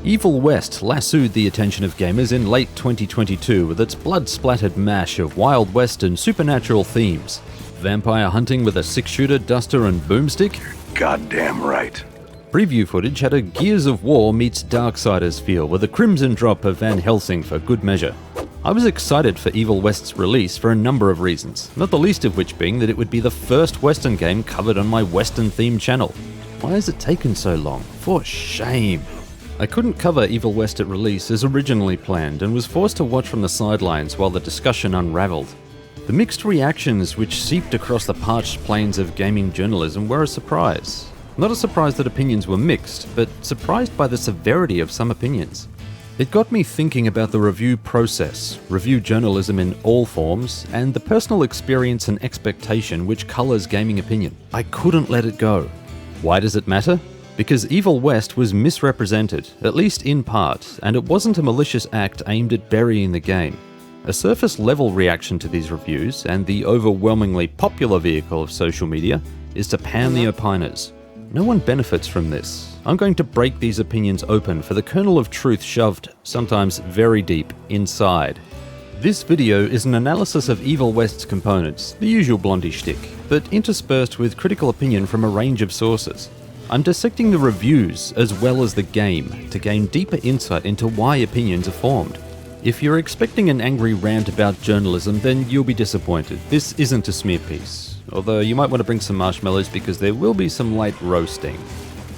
Evil West lassoed the attention of gamers in late 2022 with its blood-splattered mash of Wild West and supernatural themes. Vampire hunting with a six-shooter, duster and boomstick? Goddamn right. Preview footage had a Gears of War meets Darksiders feel with a crimson drop of Van Helsing for good measure. I was excited for Evil West's release for a number of reasons, not the least of which being that it would be the first Western game covered on my Western-themed channel. Why has it taken so long? For shame. I couldn't cover Evil West at release as originally planned and was forced to watch from the sidelines while the discussion unraveled. The mixed reactions which seeped across the parched plains of gaming journalism were a surprise. Not a surprise that opinions were mixed, but surprised by the severity of some opinions. It got me thinking about the review process, review journalism in all forms, and the personal experience and expectation which colours gaming opinion. I couldn't let it go. Why does it matter? Because Evil West was misrepresented, at least in part, and it wasn't a malicious act aimed at burying the game. A surface-level reaction to these reviews, and the overwhelmingly popular vehicle of social media, is to pan the opiners. No one benefits from this. I'm going to break these opinions open for the kernel of truth shoved, sometimes very deep, inside. This video is an analysis of Evil West's components, the usual Blondie shtick, but interspersed with critical opinion from a range of sources. I'm dissecting the reviews as well as the game to gain deeper insight into why opinions are formed. If you're expecting an angry rant about journalism, then you'll be disappointed. This isn't a smear piece, although you might want to bring some marshmallows because there will be some light roasting.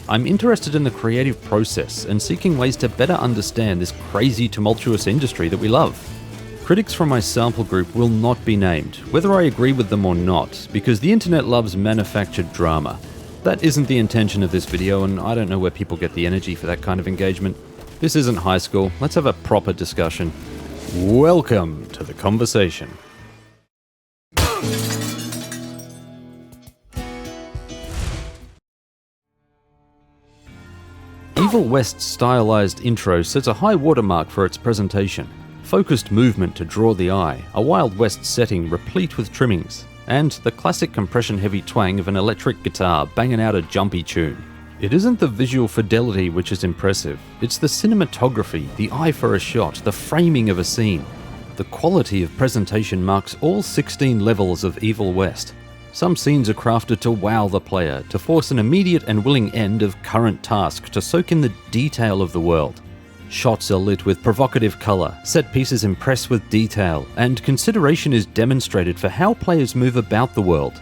I'm interested in the creative process and seeking ways to better understand this crazy, tumultuous industry that we love. Critics from my sample group will not be named, whether I agree with them or not, because the internet loves manufactured drama. That isn't the intention of this video, and I don't know where people get the energy for that kind of engagement. This isn't high school, let's have a proper discussion. Welcome to the conversation. Evil West's stylized intro sets a high watermark for its presentation. Focused movement to draw the eye, a Wild West setting replete with trimmings, and the classic compression-heavy twang of an electric guitar banging out a jumpy tune. It isn't the visual fidelity which is impressive, it's the cinematography, the eye for a shot, the framing of a scene. The quality of presentation marks all 16 levels of Evil West. Some scenes are crafted to wow the player, to force an immediate and willing end of current task, to soak in the detail of the world. Shots are lit with provocative colour, set pieces impress with detail, and consideration is demonstrated for how players move about the world.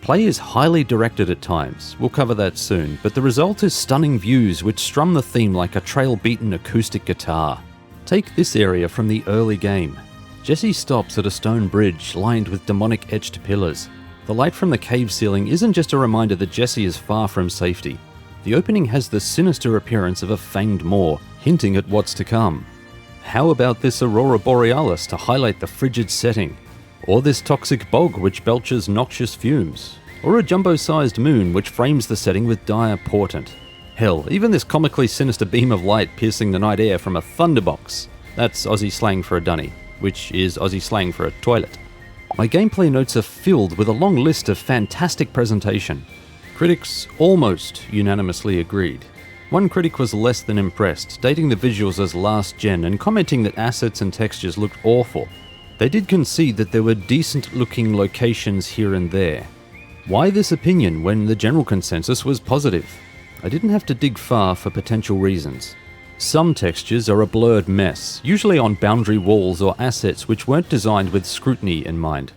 Play is highly directed at times, we'll cover that soon, but the result is stunning views which strum the theme like a trail-beaten acoustic guitar. Take this area from the early game. Jesse stops at a stone bridge lined with demonic-etched pillars. The light from the cave ceiling isn't just a reminder that Jesse is far from safety. The opening has the sinister appearance of a fanged maw, hinting at what's to come. How about this Aurora Borealis to highlight the frigid setting? Or this toxic bog which belches noxious fumes? Or a jumbo-sized moon which frames the setting with dire portent? Hell, even this comically sinister beam of light piercing the night air from a thunderbox. That's Aussie slang for a dunny, which is Aussie slang for a toilet. My gameplay notes are filled with a long list of fantastic presentation. Critics almost unanimously agreed. One critic was less than impressed, dating the visuals as last gen and commenting that assets and textures looked awful. They did concede that there were decent looking locations here and there. Why this opinion when the general consensus was positive? I didn't have to dig far for potential reasons. Some textures are a blurred mess, usually on boundary walls or assets which weren't designed with scrutiny in mind.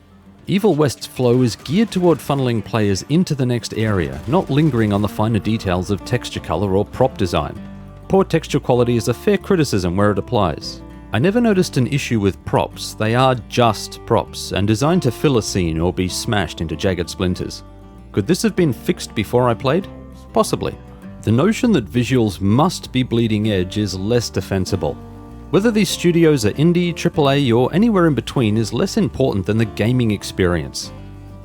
Evil West's flow is geared toward funneling players into the next area, not lingering on the finer details of texture color or prop design. Poor texture quality is a fair criticism where it applies. I never noticed an issue with props. They are just props and designed to fill a scene or be smashed into jagged splinters. Could this have been fixed before I played? Possibly. The notion that visuals must be bleeding edge is less defensible. Whether these studios are indie, AAA, or anywhere in between is less important than the gaming experience.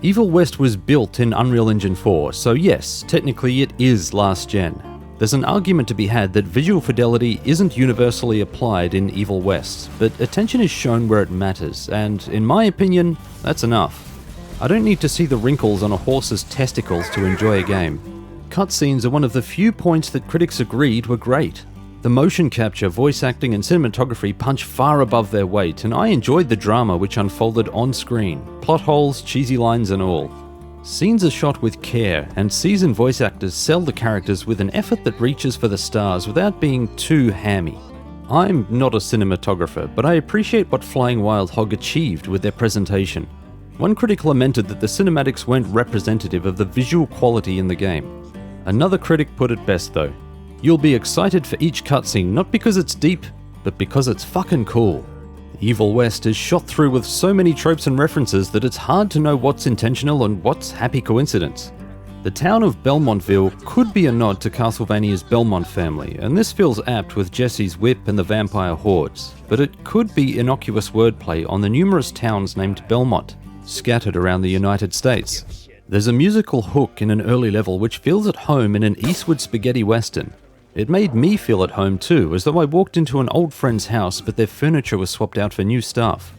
Evil West was built in Unreal Engine 4, so yes, technically it is last gen. There's an argument to be had that visual fidelity isn't universally applied in Evil West, but attention is shown where it matters, and in my opinion, that's enough. I don't need to see the wrinkles on a horse's testicles to enjoy a game. Cutscenes are one of the few points that critics agreed were great. The motion capture, voice acting, and cinematography punch far above their weight, and I enjoyed the drama which unfolded on screen, plot holes, cheesy lines and all. Scenes are shot with care, and seasoned voice actors sell the characters with an effort that reaches for the stars without being too hammy. I'm not a cinematographer, but I appreciate what Flying Wild Hog achieved with their presentation. One critic lamented that the cinematics weren't representative of the visual quality in the game. Another critic put it best though: "You'll be excited for each cutscene not because it's deep, but because it's fucking cool." Evil West is shot through with so many tropes and references that it's hard to know what's intentional and what's happy coincidence. The town of Belmontville could be a nod to Castlevania's Belmont family, and this feels apt with Jesse's whip and the vampire hordes, but it could be innocuous wordplay on the numerous towns named Belmont, scattered around the United States. There's a musical hook in an early level which feels at home in an Eastwood spaghetti western. It made me feel at home too, as though I walked into an old friend's house but their furniture was swapped out for new stuff.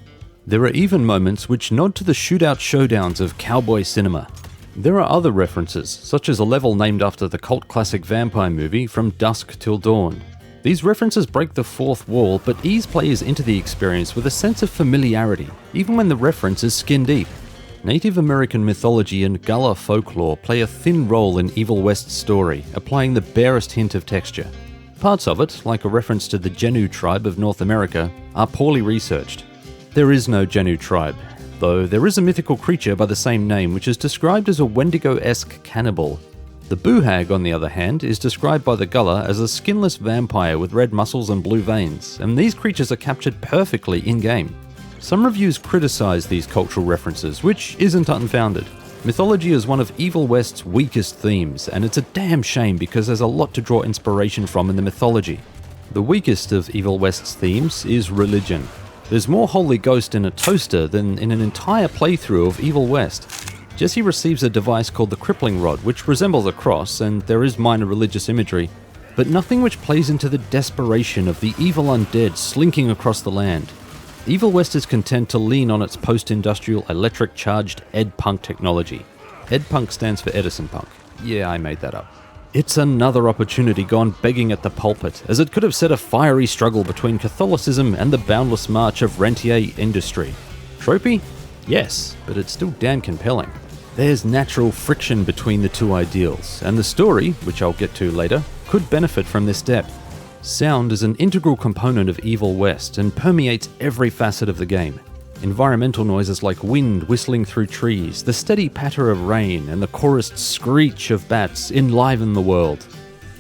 There are even moments which nod to the shootout showdowns of cowboy cinema. There are other references, such as a level named after the cult classic vampire movie From Dusk Till Dawn. These references break the fourth wall but ease players into the experience with a sense of familiarity, even when the reference is skin deep. Native American mythology and Gullah folklore play a thin role in Evil West's story, applying the barest hint of texture. Parts of it, like a reference to the Genu tribe of North America, are poorly researched. There is no Genu tribe, though there is a mythical creature by the same name which is described as a Wendigo-esque cannibal. The Boohag, on the other hand, is described by the Gullah as a skinless vampire with red muscles and blue veins, and these creatures are captured perfectly in-game. Some reviews criticize these cultural references, which isn't unfounded. Mythology is one of Evil West's weakest themes, and it's a damn shame because there's a lot to draw inspiration from in the mythology. The weakest of Evil West's themes is religion. There's more Holy Ghost in a toaster than in an entire playthrough of Evil West. Jesse receives a device called the Crippling Rod, which resembles a cross, and there is minor religious imagery, but nothing which plays into the desperation of the evil undead slinking across the land. Evil West is content to lean on its post-industrial electric-charged Ed-Punk technology. Ed-Punk stands for Edison Punk. Yeah, I made that up. It's another opportunity gone begging at the pulpit, as it could have set a fiery struggle between Catholicism and the boundless march of rentier industry. Tropey? Yes, but it's still damn compelling. There's natural friction between the two ideals, and the story, which I'll get to later, could benefit from this depth. Sound is an integral component of Evil West and permeates every facet of the game. Environmental noises like wind whistling through trees, the steady patter of rain, and the chorused screech of bats enliven the world.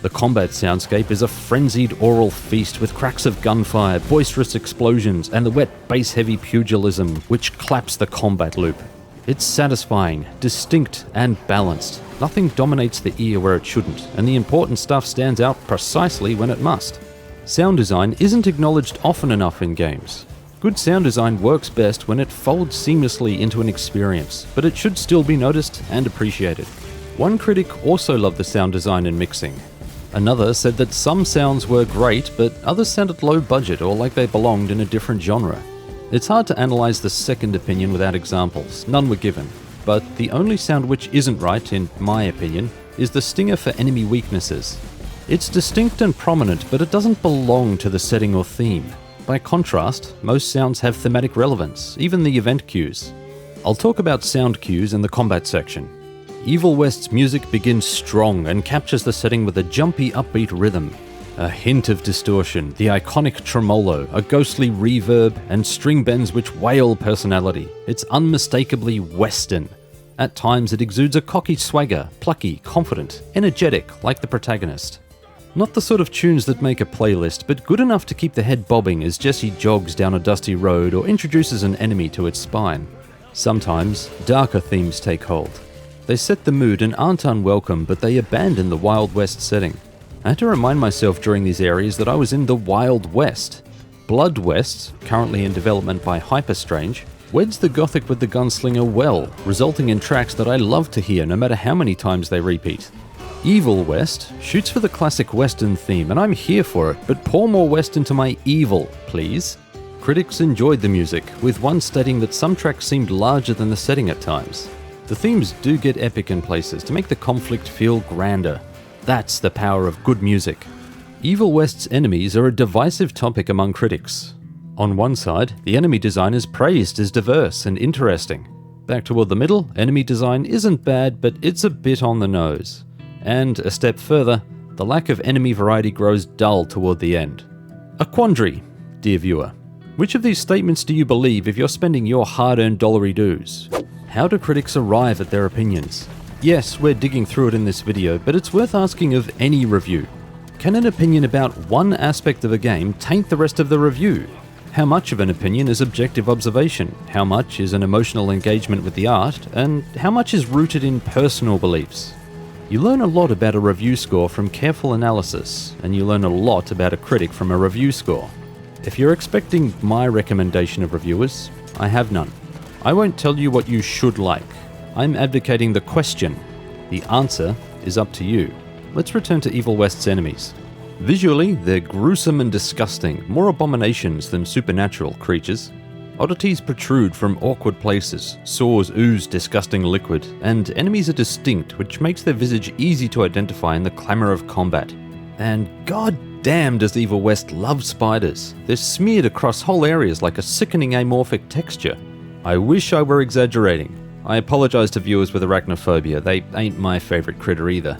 The combat soundscape is a frenzied oral feast with cracks of gunfire, boisterous explosions, and the wet bass-heavy pugilism which claps the combat loop. It's satisfying, distinct, and balanced. Nothing dominates the ear where it shouldn't, and the important stuff stands out precisely when it must. Sound design isn't acknowledged often enough in games. Good sound design works best when it folds seamlessly into an experience, but it should still be noticed and appreciated. One critic also loved the sound design and mixing. Another said that some sounds were great, but others sounded low budget or like they belonged in a different genre. It's hard to analyze the second opinion without examples, none were given. But the only sound which isn't right, in my opinion, is the stinger for enemy weaknesses. It's distinct and prominent, but it doesn't belong to the setting or theme. By contrast, most sounds have thematic relevance, even the event cues. I'll talk about sound cues in the combat section. Evil West's music begins strong and captures the setting with a jumpy, upbeat rhythm. A hint of distortion, the iconic tremolo, a ghostly reverb, and string bends which wail personality. It's unmistakably Western. At times it exudes a cocky swagger, plucky, confident, energetic, like the protagonist. Not the sort of tunes that make a playlist, but good enough to keep the head bobbing as Jesse jogs down a dusty road or introduces an enemy to its spine. Sometimes, darker themes take hold. They set the mood and aren't unwelcome, but they abandon the Wild West setting. I had to remind myself during these areas that I was in the Wild West. Blood West, currently in development by Hyperstrange, weds the gothic with the gunslinger well, resulting in tracks that I love to hear no matter how many times they repeat. Evil West shoots for the classic Western theme, and I'm here for it, but pour more West into my evil, please. Critics enjoyed the music, with one stating that some tracks seemed larger than the setting at times. The themes do get epic in places to make the conflict feel grander. That's the power of good music. Evil West's enemies are a divisive topic among critics. On one side, the enemy design is praised as diverse and interesting. Back toward the middle, enemy design isn't bad, but it's a bit on the nose. And a step further, the lack of enemy variety grows dull toward the end. A quandary, dear viewer. Which of these statements do you believe if you're spending your hard-earned dollary dues? How do critics arrive at their opinions? Yes, we're digging through it in this video, but it's worth asking of any review. Can an opinion about one aspect of a game taint the rest of the review? How much of an opinion is objective observation? How much is an emotional engagement with the art? And how much is rooted in personal beliefs? You learn a lot about a review score from careful analysis, and you learn a lot about a critic from a review score. If you're expecting my recommendation of reviewers, I have none. I won't tell you what you should like. I'm advocating the question. The answer is up to you. Let's return to Evil West's enemies. Visually, they're gruesome and disgusting, more abominations than supernatural creatures. Oddities protrude from awkward places, sores ooze disgusting liquid, and enemies are distinct, which makes their visage easy to identify in the clamour of combat. And god damn does Evil West love spiders. They're smeared across whole areas like a sickening amorphic texture. I wish I were exaggerating. I apologise to viewers with arachnophobia, they ain't my favourite critter either.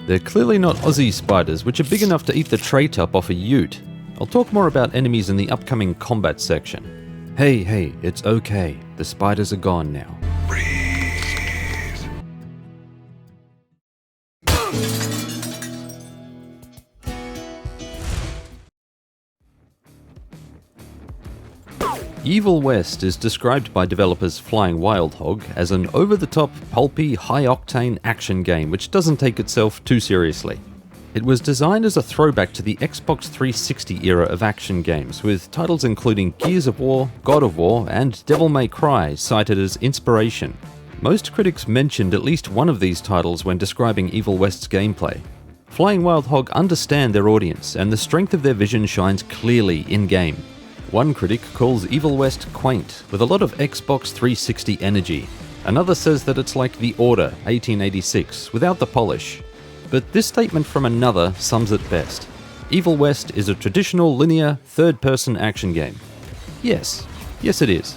They're clearly not Aussie spiders, which are big enough to eat the tray top off a ute. I'll talk more about enemies in the upcoming combat section. Hey, it's okay. The spiders are gone now. Evil West is described by developers Flying Wild Hog as an over-the-top, pulpy, high-octane action game which doesn't take itself too seriously. It was designed as a throwback to the Xbox 360 era of action games, with titles including Gears of War, God of War, and Devil May Cry cited as inspiration. Most critics mentioned at least one of these titles when describing Evil West's gameplay. Flying Wild Hog understand their audience, and the strength of their vision shines clearly in-game. One critic calls Evil West quaint, with a lot of Xbox 360 energy. Another says that it's like The Order, 1886, without the polish. But this statement from another sums it best. Evil West is a traditional linear, third-person action game. Yes it is.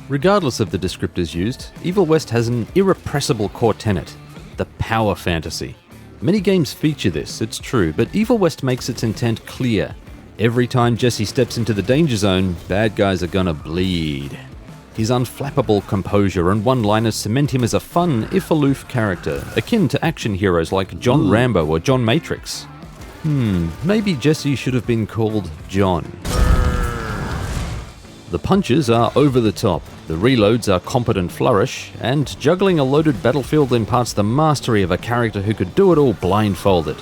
Regardless of the descriptors used, Evil West has an irrepressible core tenet, the power fantasy. Many games feature this, it's true, but Evil West makes its intent clear. Every time Jesse steps into the danger zone, bad guys are gonna bleed. His unflappable composure and one-liners cement him as a fun, if aloof character, akin to action heroes like John Rambo or John Matrix. Maybe Jesse should have been called John. The punches are over the top, the reloads are competent flourish, and juggling a loaded battlefield imparts the mastery of a character who could do it all blindfolded.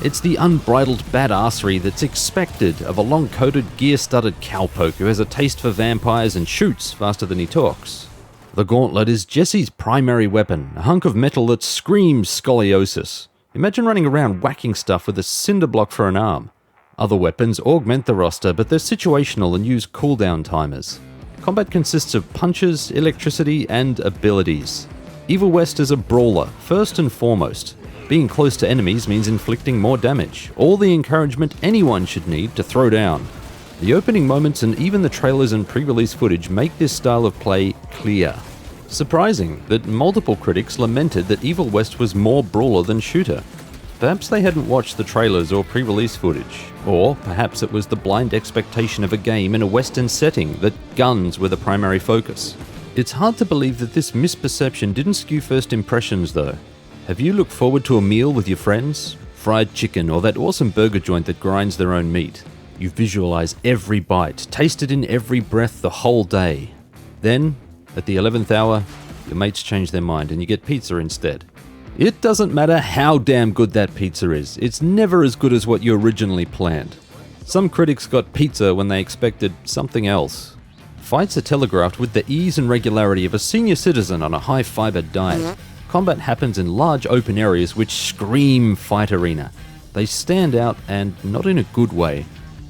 It's the unbridled badassery that's expected of a long-coated, gear-studded cowpoke who has a taste for vampires and shoots faster than he talks. The gauntlet is Jesse's primary weapon, a hunk of metal that screams scoliosis. Imagine running around whacking stuff with a cinder block for an arm. Other weapons augment the roster, but they're situational and use cooldown timers. Combat consists of punches, electricity, and abilities. Evil West is a brawler, first and foremost. Being close to enemies means inflicting more damage, all the encouragement anyone should need to throw down. The opening moments and even the trailers and pre-release footage make this style of play clear. Surprising that multiple critics lamented that Evil West was more brawler than shooter. Perhaps they hadn't watched the trailers or pre-release footage, or perhaps it was the blind expectation of a game in a Western setting that guns were the primary focus. It's hard to believe that this misperception didn't skew first impressions though. Have you looked forward to a meal with your friends? Fried chicken or that awesome burger joint that grinds their own meat. You visualize every bite, taste it in every breath the whole day. Then, at the 11th hour, your mates change their mind and you get pizza instead. It doesn't matter how damn good that pizza is, it's never as good as what you originally planned. Some critics got pizza when they expected something else. Fights are telegraphed with the ease and regularity of a senior citizen on a high-fiber diet. Combat happens in large open areas which scream fight arena. They stand out, and not in a good way.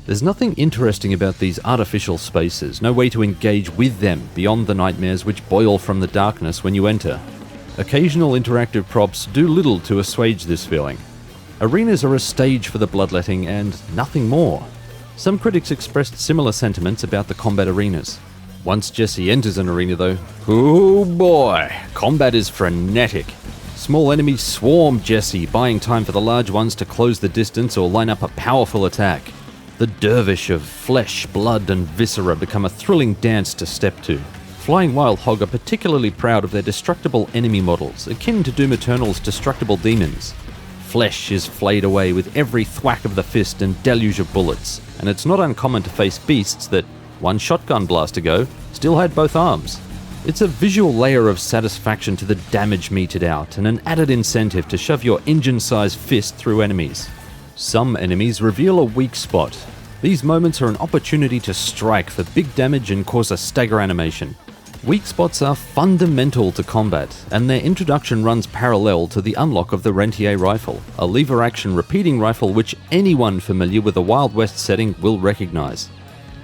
There's nothing interesting about these artificial spaces, no way to engage with them beyond the nightmares which boil from the darkness when you enter. Occasional interactive props do little to assuage this feeling. Arenas are a stage for the bloodletting and nothing more. Some critics expressed similar sentiments about the combat arenas. Once Jesse enters an arena though, oh boy, combat is frenetic. Small enemies swarm Jesse, buying time for the large ones to close the distance or line up a powerful attack. The dervish of flesh, blood and viscera become a thrilling dance to step to. Flying Wild Hog are particularly proud of their destructible enemy models, akin to Doom Eternal's destructible demons. Flesh is flayed away with every thwack of the fist and deluge of bullets, and it's not uncommon to face beasts that, one shotgun blast ago, still had both arms. It's a visual layer of satisfaction to the damage meted out, and an added incentive to shove your engine-sized fist through enemies. Some enemies reveal a weak spot. These moments are an opportunity to strike for big damage and cause a stagger animation. Weak spots are fundamental to combat, and their introduction runs parallel to the unlock of the Rentier rifle, a lever-action repeating rifle which anyone familiar with a Wild West setting will recognize.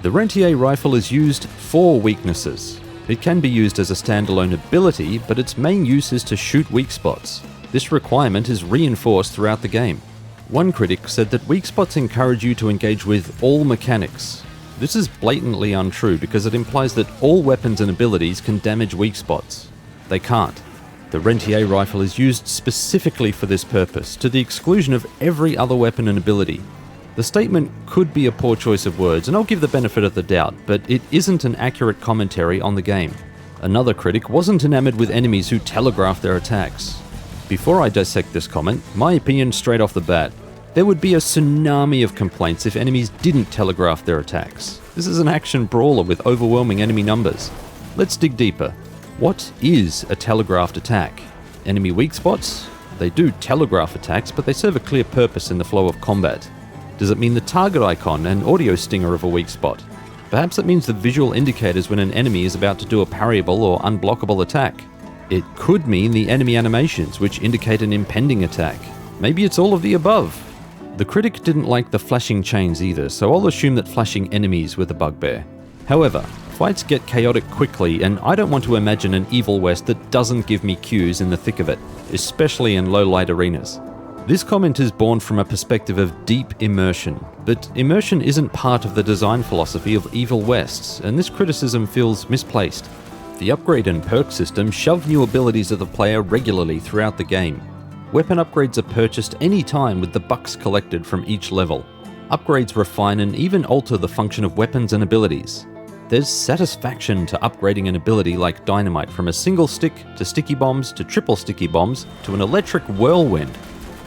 The Rentier rifle is used for weaknesses. It can be used as a standalone ability, but its main use is to shoot weak spots. This requirement is reinforced throughout the game. One critic said that weak spots encourage you to engage with all mechanics. This is blatantly untrue because it implies that all weapons and abilities can damage weak spots. They can't. The Rentier rifle is used specifically for this purpose, to the exclusion of every other weapon and ability. The statement could be a poor choice of words, and I'll give the benefit of the doubt, but it isn't an accurate commentary on the game. Another critic wasn't enamored with enemies who telegraph their attacks. Before I dissect this comment, my opinion straight off the bat. There would be a tsunami of complaints if enemies didn't telegraph their attacks. This is an action brawler with overwhelming enemy numbers. Let's dig deeper. What is a telegraphed attack? Enemy weak spots? They do telegraph attacks, but they serve a clear purpose in the flow of combat. Does it mean the target icon and audio stinger of a weak spot? Perhaps it means the visual indicators when an enemy is about to do a parryable or unblockable attack. It could mean the enemy animations, which indicate an impending attack. Maybe it's all of the above. The critic didn't like the flashing chains either, so I'll assume that flashing enemies were the bugbear. However, fights get chaotic quickly, and I don't want to imagine an Evil West that doesn't give me cues in the thick of it, especially in low-light arenas. This comment is born from a perspective of deep immersion, but immersion isn't part of the design philosophy of Evil Wests, and this criticism feels misplaced. The upgrade and perk system shove new abilities at the player regularly throughout the game. Weapon upgrades are purchased any time with the bucks collected from each level. Upgrades refine and even alter the function of weapons and abilities. There's satisfaction to upgrading an ability like Dynamite from a single stick to sticky bombs to triple sticky bombs to an electric whirlwind.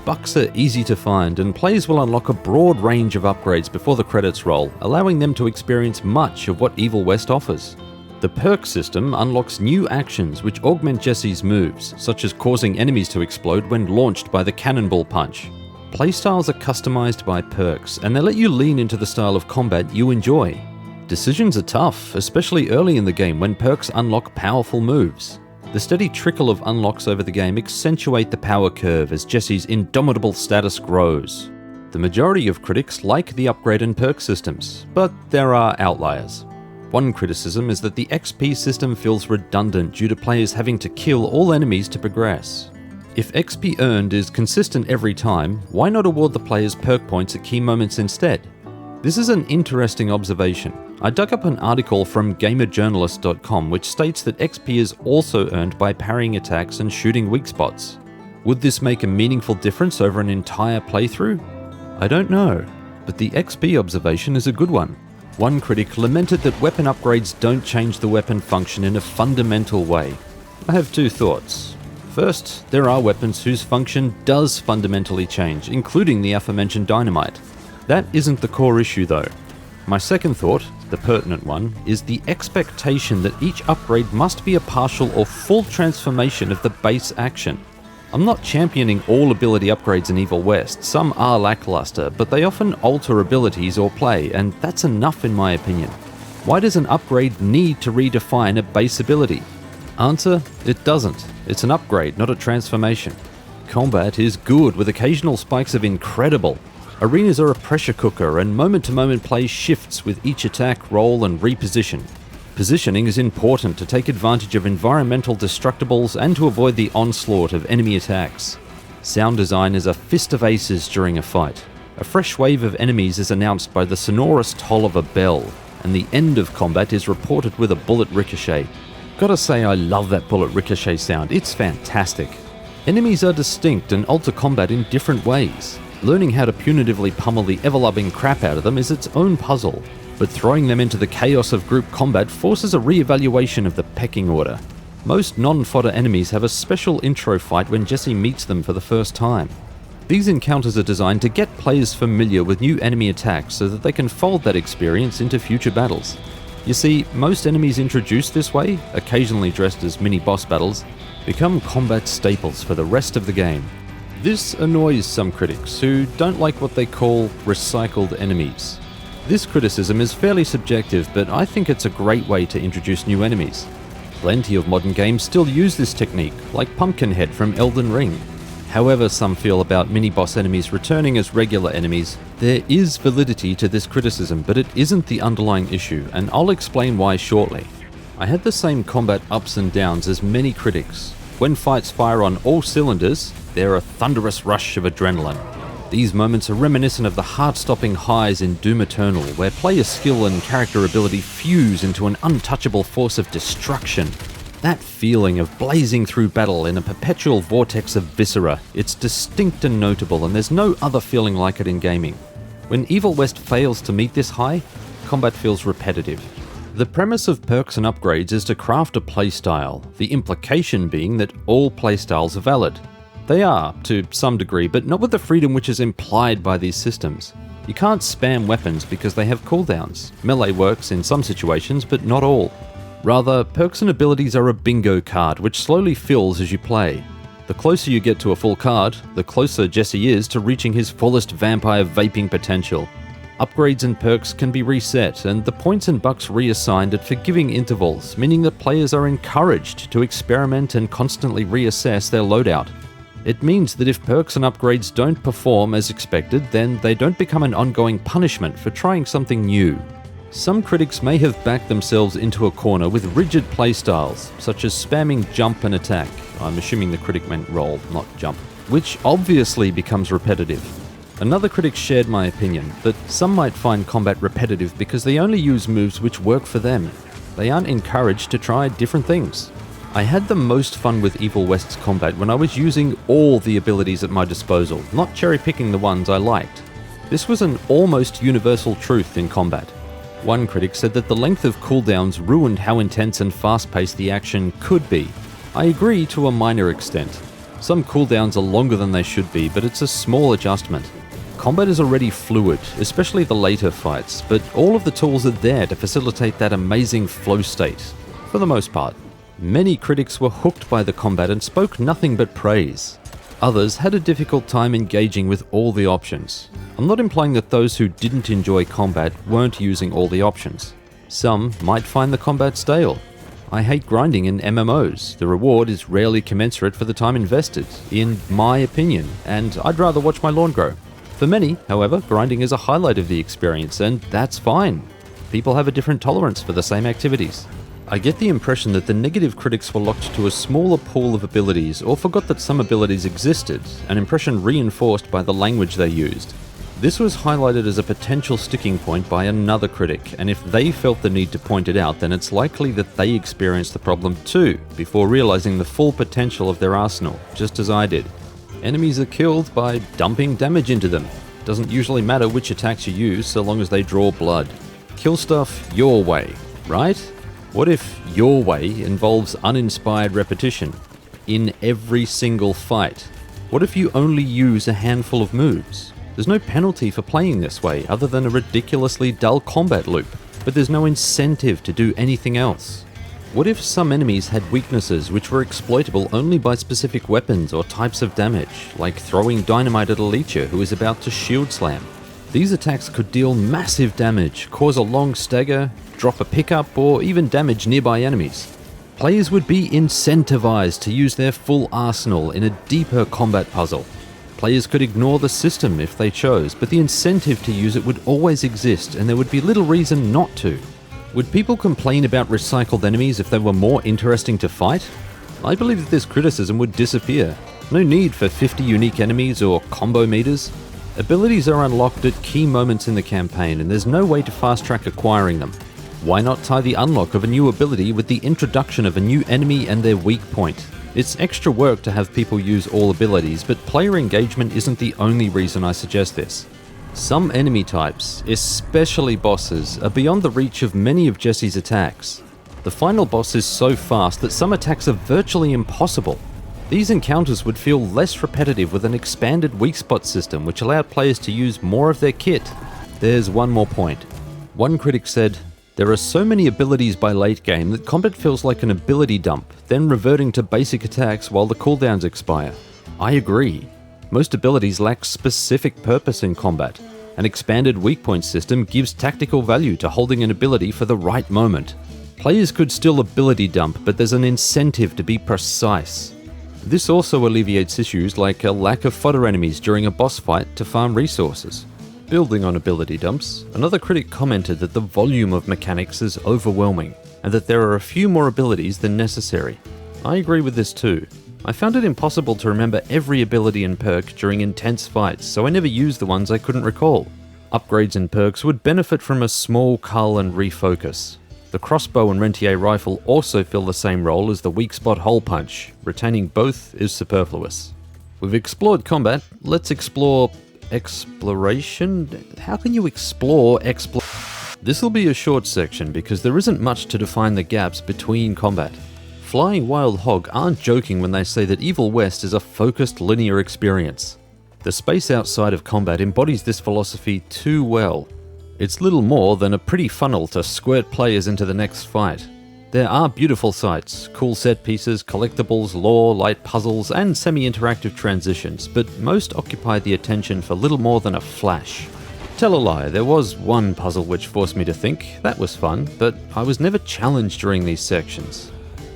Bucks are easy to find, and players will unlock a broad range of upgrades before the credits roll, allowing them to experience much of what Evil West offers. The perk system unlocks new actions which augment Jesse's moves, such as causing enemies to explode when launched by the Cannonball Punch. Playstyles are customized by perks, and they let you lean into the style of combat you enjoy. Decisions are tough, especially early in the game when perks unlock powerful moves. The steady trickle of unlocks over the game accentuate the power curve as Jesse's indomitable status grows. The majority of critics like the upgrade and perk systems, but there are outliers. One criticism is that the XP system feels redundant due to players having to kill all enemies to progress. If XP earned is consistent every time, why not award the players perk points at key moments instead? This is an interesting observation. I dug up an article from gamerjournalist.com which states that XP is also earned by parrying attacks and shooting weak spots. Would this make a meaningful difference over an entire playthrough? I don't know, but the XP observation is a good one. One critic lamented that weapon upgrades don't change the weapon function in a fundamental way. I have two thoughts. First, there are weapons whose function does fundamentally change, including the aforementioned Dynamite. That isn't the core issue though. My second thought, the pertinent one, is the expectation that each upgrade must be a partial or full transformation of the base action. I'm not championing all ability upgrades in Evil West. Some are lackluster, but they often alter abilities or play, and that's enough in my opinion. Why does an upgrade need to redefine a base ability? Answer, it doesn't. It's an upgrade, not a transformation. Combat is good with occasional spikes of incredible. Arenas are a pressure cooker, and moment-to-moment play shifts with each attack, roll, and reposition. Positioning is important to take advantage of environmental destructibles and to avoid the onslaught of enemy attacks. Sound design is a fist of aces during a fight. A fresh wave of enemies is announced by the sonorous toll of a bell, and the end of combat is reported with a bullet ricochet. Gotta say, I love that bullet ricochet sound, it's fantastic. Enemies are distinct and alter combat in different ways. Learning how to punitively pummel the ever-loving crap out of them is its own puzzle, but throwing them into the chaos of group combat forces a re-evaluation of the pecking order. Most non-fodder enemies have a special intro fight when Jesse meets them for the first time. These encounters are designed to get players familiar with new enemy attacks so that they can fold that experience into future battles. You see, most enemies introduced this way, occasionally dressed as mini-boss battles, become combat staples for the rest of the game. This annoys some critics who don't like what they call recycled enemies. This criticism is fairly subjective, but I think it's a great way to introduce new enemies. Plenty of modern games still use this technique, like Pumpkinhead from Elden Ring. However some feel about mini-boss enemies returning as regular enemies, there is validity to this criticism, but it isn't the underlying issue, and I'll explain why shortly. I had the same combat ups and downs as many critics. When fights fire on all cylinders, they're a thunderous rush of adrenaline. These moments are reminiscent of the heart-stopping highs in Doom Eternal, where player skill and character ability fuse into an untouchable force of destruction. That feeling of blazing through battle in a perpetual vortex of viscera, it's distinct and notable, and there's no other feeling like it in gaming. When Evil West fails to meet this high, combat feels repetitive. The premise of perks and upgrades is to craft a playstyle, the implication being that all playstyles are valid. They are, to some degree, but not with the freedom which is implied by these systems. You can't spam weapons because they have cooldowns. Melee works in some situations, but not all. Rather, perks and abilities are a bingo card which slowly fills as you play. The closer you get to a full card, the closer Jesse is to reaching his fullest vampire vaping potential. Upgrades and perks can be reset, and the points and bucks reassigned at forgiving intervals, meaning that players are encouraged to experiment and constantly reassess their loadout. It means that if perks and upgrades don't perform as expected, then they don't become an ongoing punishment for trying something new. Some critics may have backed themselves into a corner with rigid playstyles, such as spamming jump and attack. I'm assuming the critic meant roll, not jump, which obviously becomes repetitive. Another critic shared my opinion that some might find combat repetitive because they only use moves which work for them. They aren't encouraged to try different things. I had the most fun with Evil West's combat when I was using all the abilities at my disposal, not cherry-picking the ones I liked. This was an almost universal truth in combat. One critic said that the length of cooldowns ruined how intense and fast-paced the action could be. I agree to a minor extent. Some cooldowns are longer than they should be, but it's a small adjustment. Combat is already fluid, especially the later fights, but all of the tools are there to facilitate that amazing flow state, for the most part. Many critics were hooked by the combat and spoke nothing but praise. Others had a difficult time engaging with all the options. I'm not implying that those who didn't enjoy combat weren't using all the options. Some might find the combat stale. I hate grinding in MMOs. The reward is rarely commensurate for the time invested, in my opinion, and I'd rather watch my lawn grow. For many, however, grinding is a highlight of the experience, and that's fine. People have a different tolerance for the same activities. I get the impression that the negative critics were locked to a smaller pool of abilities or forgot that some abilities existed, an impression reinforced by the language they used. This was highlighted as a potential sticking point by another critic, and if they felt the need to point it out, then it's likely that they experienced the problem too, before realizing the full potential of their arsenal, just as I did. Enemies are killed by dumping damage into them. Doesn't usually matter which attacks you use, so long as they draw blood. Kill stuff your way, right? What if your way involves uninspired repetition in every single fight? What if you only use a handful of moves? There's no penalty for playing this way other than a ridiculously dull combat loop, but there's no incentive to do anything else. What if some enemies had weaknesses which were exploitable only by specific weapons or types of damage, like throwing dynamite at a leecher who is about to shield slam? These attacks could deal massive damage, cause a long stagger, drop a pickup, or even damage nearby enemies. Players would be incentivized to use their full arsenal in a deeper combat puzzle. Players could ignore the system if they chose, but the incentive to use it would always exist, and there would be little reason not to. Would people complain about recycled enemies if they were more interesting to fight? I believe that this criticism would disappear. No need for 50 unique enemies or combo meters. Abilities are unlocked at key moments in the campaign, and there's no way to fast-track acquiring them. Why not tie the unlock of a new ability with the introduction of a new enemy and their weak point? It's extra work to have people use all abilities, but player engagement isn't the only reason I suggest this. Some enemy types, especially bosses, are beyond the reach of many of Jesse's attacks. The final boss is so fast that some attacks are virtually impossible. These encounters would feel less repetitive with an expanded weak spot system which allowed players to use more of their kit. There's one more point. One critic said, "There are so many abilities by late game that combat feels like an ability dump, then reverting to basic attacks while the cooldowns expire." I agree. Most abilities lack specific purpose in combat. An expanded weak point system gives tactical value to holding an ability for the right moment. Players could still ability dump, but there's an incentive to be precise. This also alleviates issues like a lack of fodder enemies during a boss fight to farm resources. Building on ability dumps, another critic commented that the volume of mechanics is overwhelming, and that there are a few more abilities than necessary. I agree with this too. I found it impossible to remember every ability and perk during intense fights, so I never used the ones I couldn't recall. Upgrades and perks would benefit from a small cull and refocus. The crossbow and Rentier rifle also fill the same role as the weak spot hole punch. Retaining both is superfluous. We've explored combat, let's explore exploration? How can you explore This will be a short section because there isn't much to define the gaps between combat. Flying Wild Hog aren't joking when they say that Evil West is a focused linear experience. The space outside of combat embodies this philosophy too well. It's little more than a pretty funnel to squirt players into the next fight. There are beautiful sights, cool set pieces, collectibles, lore, light puzzles, and semi-interactive transitions, but most occupy the attention for little more than a flash. Tell a lie, there was one puzzle which forced me to think. That was fun, but I was never challenged during these sections.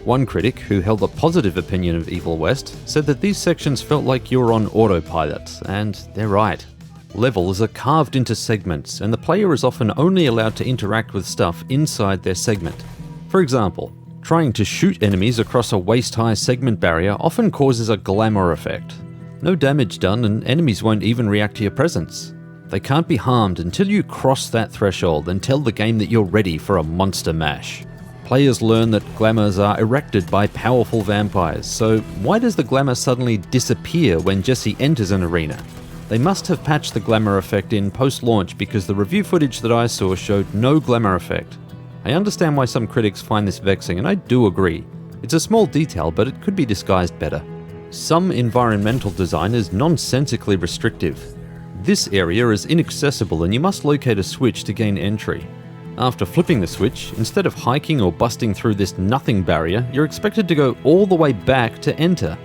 One critic, who held a positive opinion of Evil West, said that these sections felt like you were on autopilot, and they're right. Levels are carved into segments, and the player is often only allowed to interact with stuff inside their segment. For example, trying to shoot enemies across a waist-high segment barrier often causes a glamour effect. No damage done, and enemies won't even react to your presence. They can't be harmed until you cross that threshold and tell the game that you're ready for a monster mash. Players learn that glamours are erected by powerful vampires, so why does the glamour suddenly disappear when Jesse enters an arena? They must have patched the glamour effect in post-launch because the review footage that I saw showed no glamour effect. I understand why some critics find this vexing, and I do agree. It's a small detail, but it could be disguised better. Some environmental design is nonsensically restrictive. This area is inaccessible and you must locate a switch to gain entry. After flipping the switch, instead of hiking or busting through this nothing barrier, you're expected to go all the way back to enter.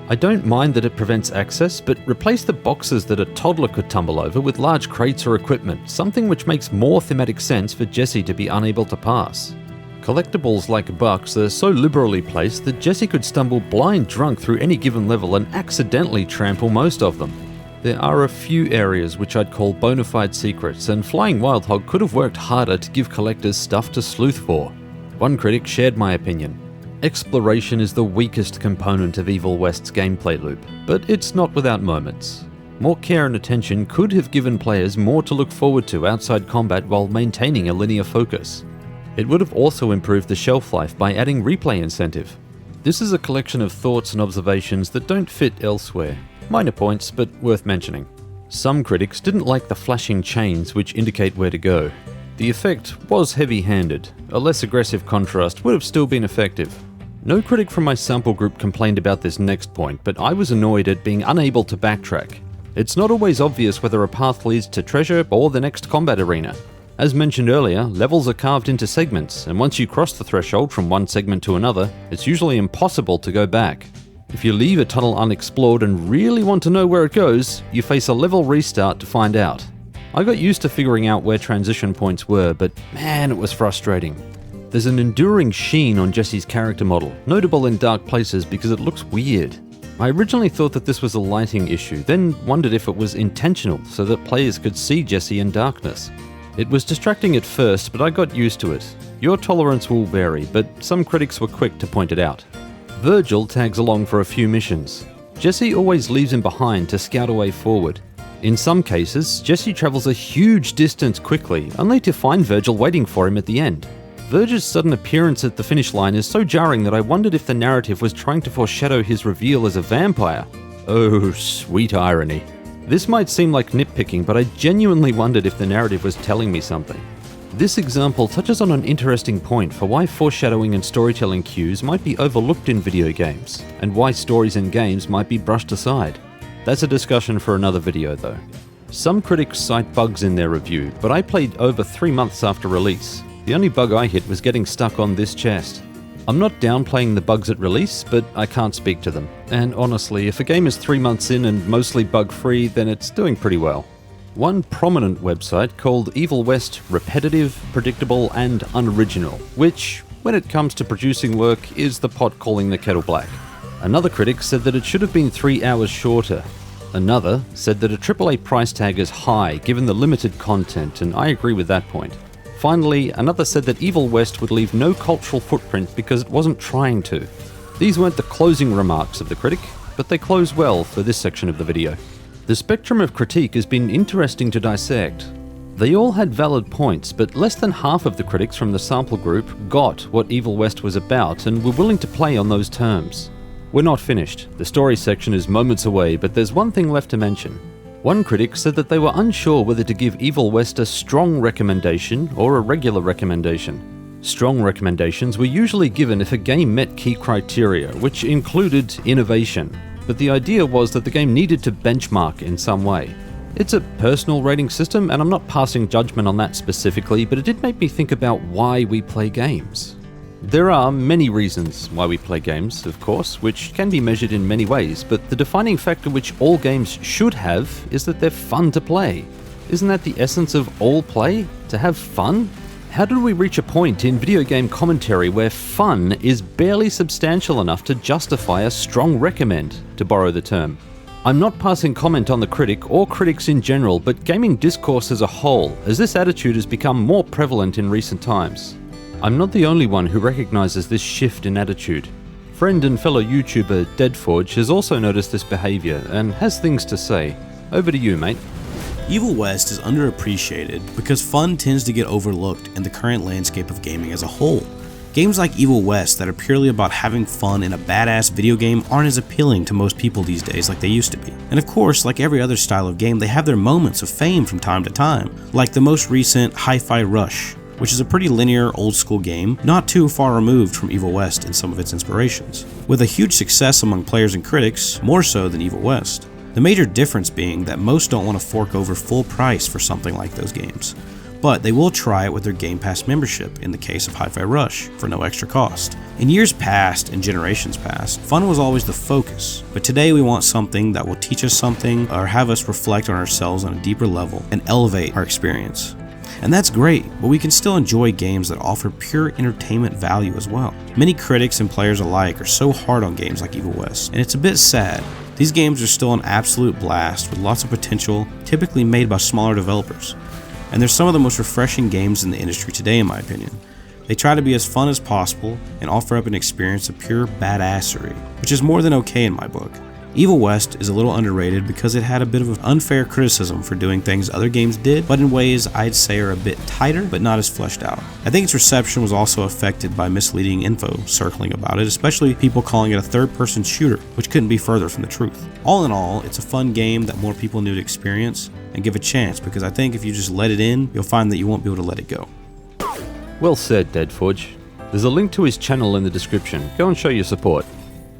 I don't mind that it prevents access, but replace the boxes that a toddler could tumble over with large crates or equipment, something which makes more thematic sense for Jesse to be unable to pass. Collectibles like bucks are so liberally placed that Jesse could stumble blind drunk through any given level and accidentally trample most of them. There are a few areas which I'd call bona fide secrets, and Flying Wild Hog could have worked harder to give collectors stuff to sleuth for. One critic shared my opinion. Exploration is the weakest component of Evil West's gameplay loop, but it's not without moments. More care and attention could have given players more to look forward to outside combat while maintaining a linear focus. It would have also improved the shelf life by adding replay incentive. This is a collection of thoughts and observations that don't fit elsewhere. Minor points, but worth mentioning. Some critics didn't like the flashing chains which indicate where to go. The effect was heavy-handed. A less aggressive contrast would have still been effective. No critic from my sample group complained about this next point, but I was annoyed at being unable to backtrack. It's not always obvious whether a path leads to treasure or the next combat arena. As mentioned earlier, levels are carved into segments, and once you cross the threshold from one segment to another, it's usually impossible to go back. If you leave a tunnel unexplored and really want to know where it goes, you face a level restart to find out. I got used to figuring out where transition points were, but man, it was frustrating. There's an enduring sheen on Jesse's character model, notable in dark places because it looks weird. I originally thought that this was a lighting issue, then wondered if it was intentional so that players could see Jesse in darkness. It was distracting at first, but I got used to it. Your tolerance will vary, but some critics were quick to point it out. Virgil tags along for a few missions. Jesse always leaves him behind to scout a way forward. In some cases, Jesse travels a huge distance quickly, only to find Virgil waiting for him at the end. Virgil's sudden appearance at the finish line is so jarring that I wondered if the narrative was trying to foreshadow his reveal as a vampire. Oh, sweet irony. This might seem like nitpicking, but I genuinely wondered if the narrative was telling me something. This example touches on an interesting point for why foreshadowing and storytelling cues might be overlooked in video games, and why stories in games might be brushed aside. That's a discussion for another video though. Some critics cite bugs in their review, but I played over 3 months after release. The only bug I hit was getting stuck on this chest. I'm not downplaying the bugs at release, but I can't speak to them. And honestly, if a game is 3 months in and mostly bug-free, then it's doing pretty well. One prominent website called Evil West repetitive, predictable, and unoriginal, which, when it comes to producing work, is the pot calling the kettle black. Another critic said that it should have been 3 hours shorter. Another said that a AAA price tag is high given the limited content, and I agree with that point. Finally, another said that Evil West would leave no cultural footprint because it wasn't trying to. These weren't the closing remarks of the critic, but they close well for this section of the video. The spectrum of critique has been interesting to dissect. They all had valid points, but less than half of the critics from the sample group got what Evil West was about and were willing to play on those terms. We're not finished. The story section is moments away, but there's one thing left to mention. One critic said that they were unsure whether to give Evil West a strong recommendation or a regular recommendation. Strong recommendations were usually given if a game met key criteria, which included innovation, but the idea was that the game needed to benchmark in some way. It's a personal rating system, and I'm not passing judgment on that specifically, but it did make me think about why we play games. There are many reasons why we play games, of course, which can be measured in many ways, but the defining factor which all games should have is that they're fun to play. Isn't that the essence of all play? To have fun? How do we reach a point in video game commentary where fun is barely substantial enough to justify a strong recommend, to borrow the term? I'm not passing comment on the critic or critics in general, but gaming discourse as a whole, as this attitude has become more prevalent in recent times. I'm not the only one who recognizes this shift in attitude. Friend and fellow YouTuber Deadforge has also noticed this behavior and has things to say. Over to you, mate. Evil West is underappreciated because fun tends to get overlooked in the current landscape of gaming as a whole. Games like Evil West that are purely about having fun in a badass video game aren't as appealing to most people these days like they used to be. And of course, like every other style of game, they have their moments of fame from time to time, like the most recent Hi-Fi Rush, which is a pretty linear, old-school game, not too far removed from Evil West in some of its inspirations, with a huge success among players and critics, more so than Evil West. The major difference being that most don't want to fork over full price for something like those games, but they will try it with their Game Pass membership in the case of Hi-Fi Rush, for no extra cost. In years past and generations past, fun was always the focus, but today we want something that will teach us something or have us reflect on ourselves on a deeper level and elevate our experience. And that's great, but we can still enjoy games that offer pure entertainment value as well. Many critics and players alike are so hard on games like Evil West, and it's a bit sad. These games are still an absolute blast with lots of potential, typically made by smaller developers. And they're some of the most refreshing games in the industry today, in my opinion. They try to be as fun as possible and offer up an experience of pure badassery, which is more than okay in my book. Evil West is a little underrated because it had a bit of an unfair criticism for doing things other games did, but in ways I'd say are a bit tighter, but not as fleshed out. I think its reception was also affected by misleading info circling about it, especially people calling it a third-person shooter, which couldn't be further from the truth. All in all, it's a fun game that more people need to experience and give a chance, because I think if you just let it in, you'll find that you won't be able to let it go. Well said, Deadforge. There's a link to his channel in the description. Go and show your support.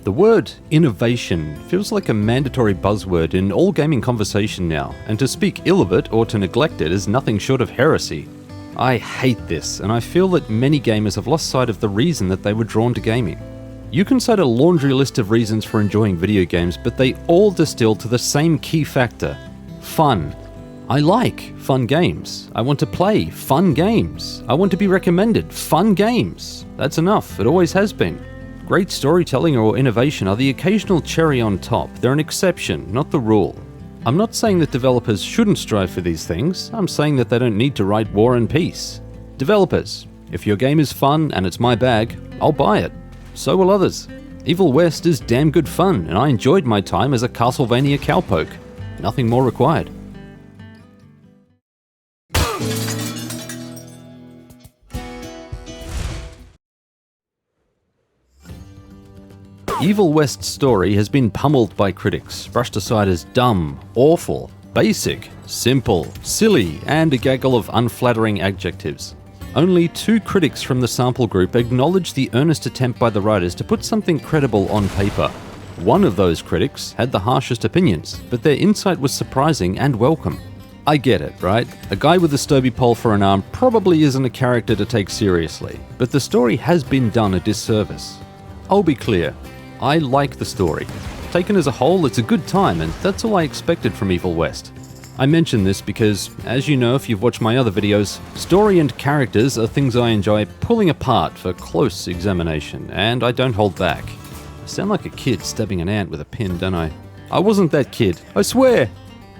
The word innovation feels like a mandatory buzzword in all gaming conversation now, and to speak ill of it or to neglect it is nothing short of heresy. I hate this, and I feel that many gamers have lost sight of the reason that they were drawn to gaming. You can cite a laundry list of reasons for enjoying video games, but they all distill to the same key factor: fun. I like fun games. I want to play fun games. I want to be recommended fun games. That's enough. It always has been. Great storytelling or innovation are the occasional cherry on top. They're an exception, not the rule. I'm not saying that developers shouldn't strive for these things. I'm saying that they don't need to write War and Peace. Developers, if your game is fun and it's my bag, I'll buy it. So will others. Evil West is damn good fun, and I enjoyed my time as a Castlevania cowpoke. Nothing more required. Evil West's story has been pummeled by critics, brushed aside as dumb, awful, basic, simple, silly, and a gaggle of unflattering adjectives. Only 2 critics from the sample group acknowledged the earnest attempt by the writers to put something credible on paper. One of those critics had the harshest opinions, but their insight was surprising and welcome. I get it, right? A guy with a Sturby pole for an arm probably isn't a character to take seriously, but the story has been done a disservice. I'll be clear, I like the story. Taken as a whole, it's a good time, and that's all I expected from Evil West. I mention this because, as you know if you've watched my other videos, story and characters are things I enjoy pulling apart for close examination, and I don't hold back. I sound like a kid stabbing an ant with a pin, don't I? I wasn't that kid, I swear!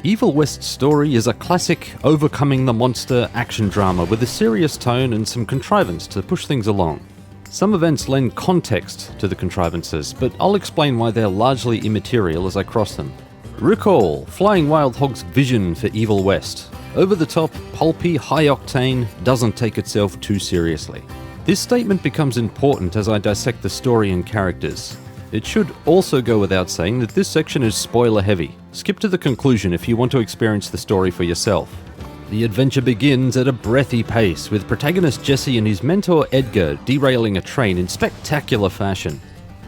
Evil West's story is a classic overcoming the monster action drama with a serious tone and some contrivance to push things along. Some events lend context to the contrivances, but I'll explain why they're largely immaterial as I cross them. Recall Flying Wild Hog's vision for Evil West. Over the top, pulpy, high octane, doesn't take itself too seriously. This statement becomes important as I dissect the story and characters. It should also go without saying that this section is spoiler heavy. Skip to the conclusion if you want to experience the story for yourself. The adventure begins at a breathy pace, with protagonist Jesse and his mentor Edgar derailing a train in spectacular fashion.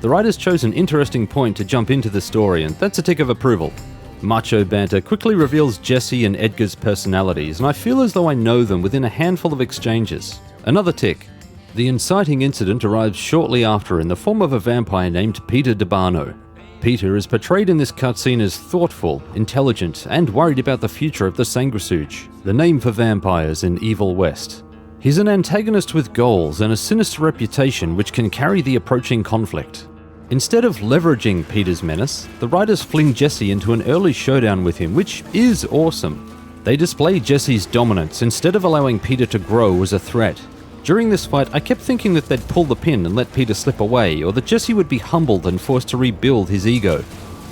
The writers chose an interesting point to jump into the story, and that's a tick of approval. Macho banter quickly reveals Jesse and Edgar's personalities, and I feel as though I know them within a handful of exchanges. Another tick. The inciting incident arrives shortly after in the form of a vampire named Peter DeBarno. Peter is portrayed in this cutscene as thoughtful, intelligent, and worried about the future of the Sanguisuge, the name for vampires in Evil West. He's an antagonist with goals and a sinister reputation which can carry the approaching conflict. Instead of leveraging Peter's menace, the writers fling Jesse into an early showdown with him, which is awesome. They display Jesse's dominance instead of allowing Peter to grow as a threat. During this fight, I kept thinking that they'd pull the pin and let Peter slip away, or that Jesse would be humbled and forced to rebuild his ego.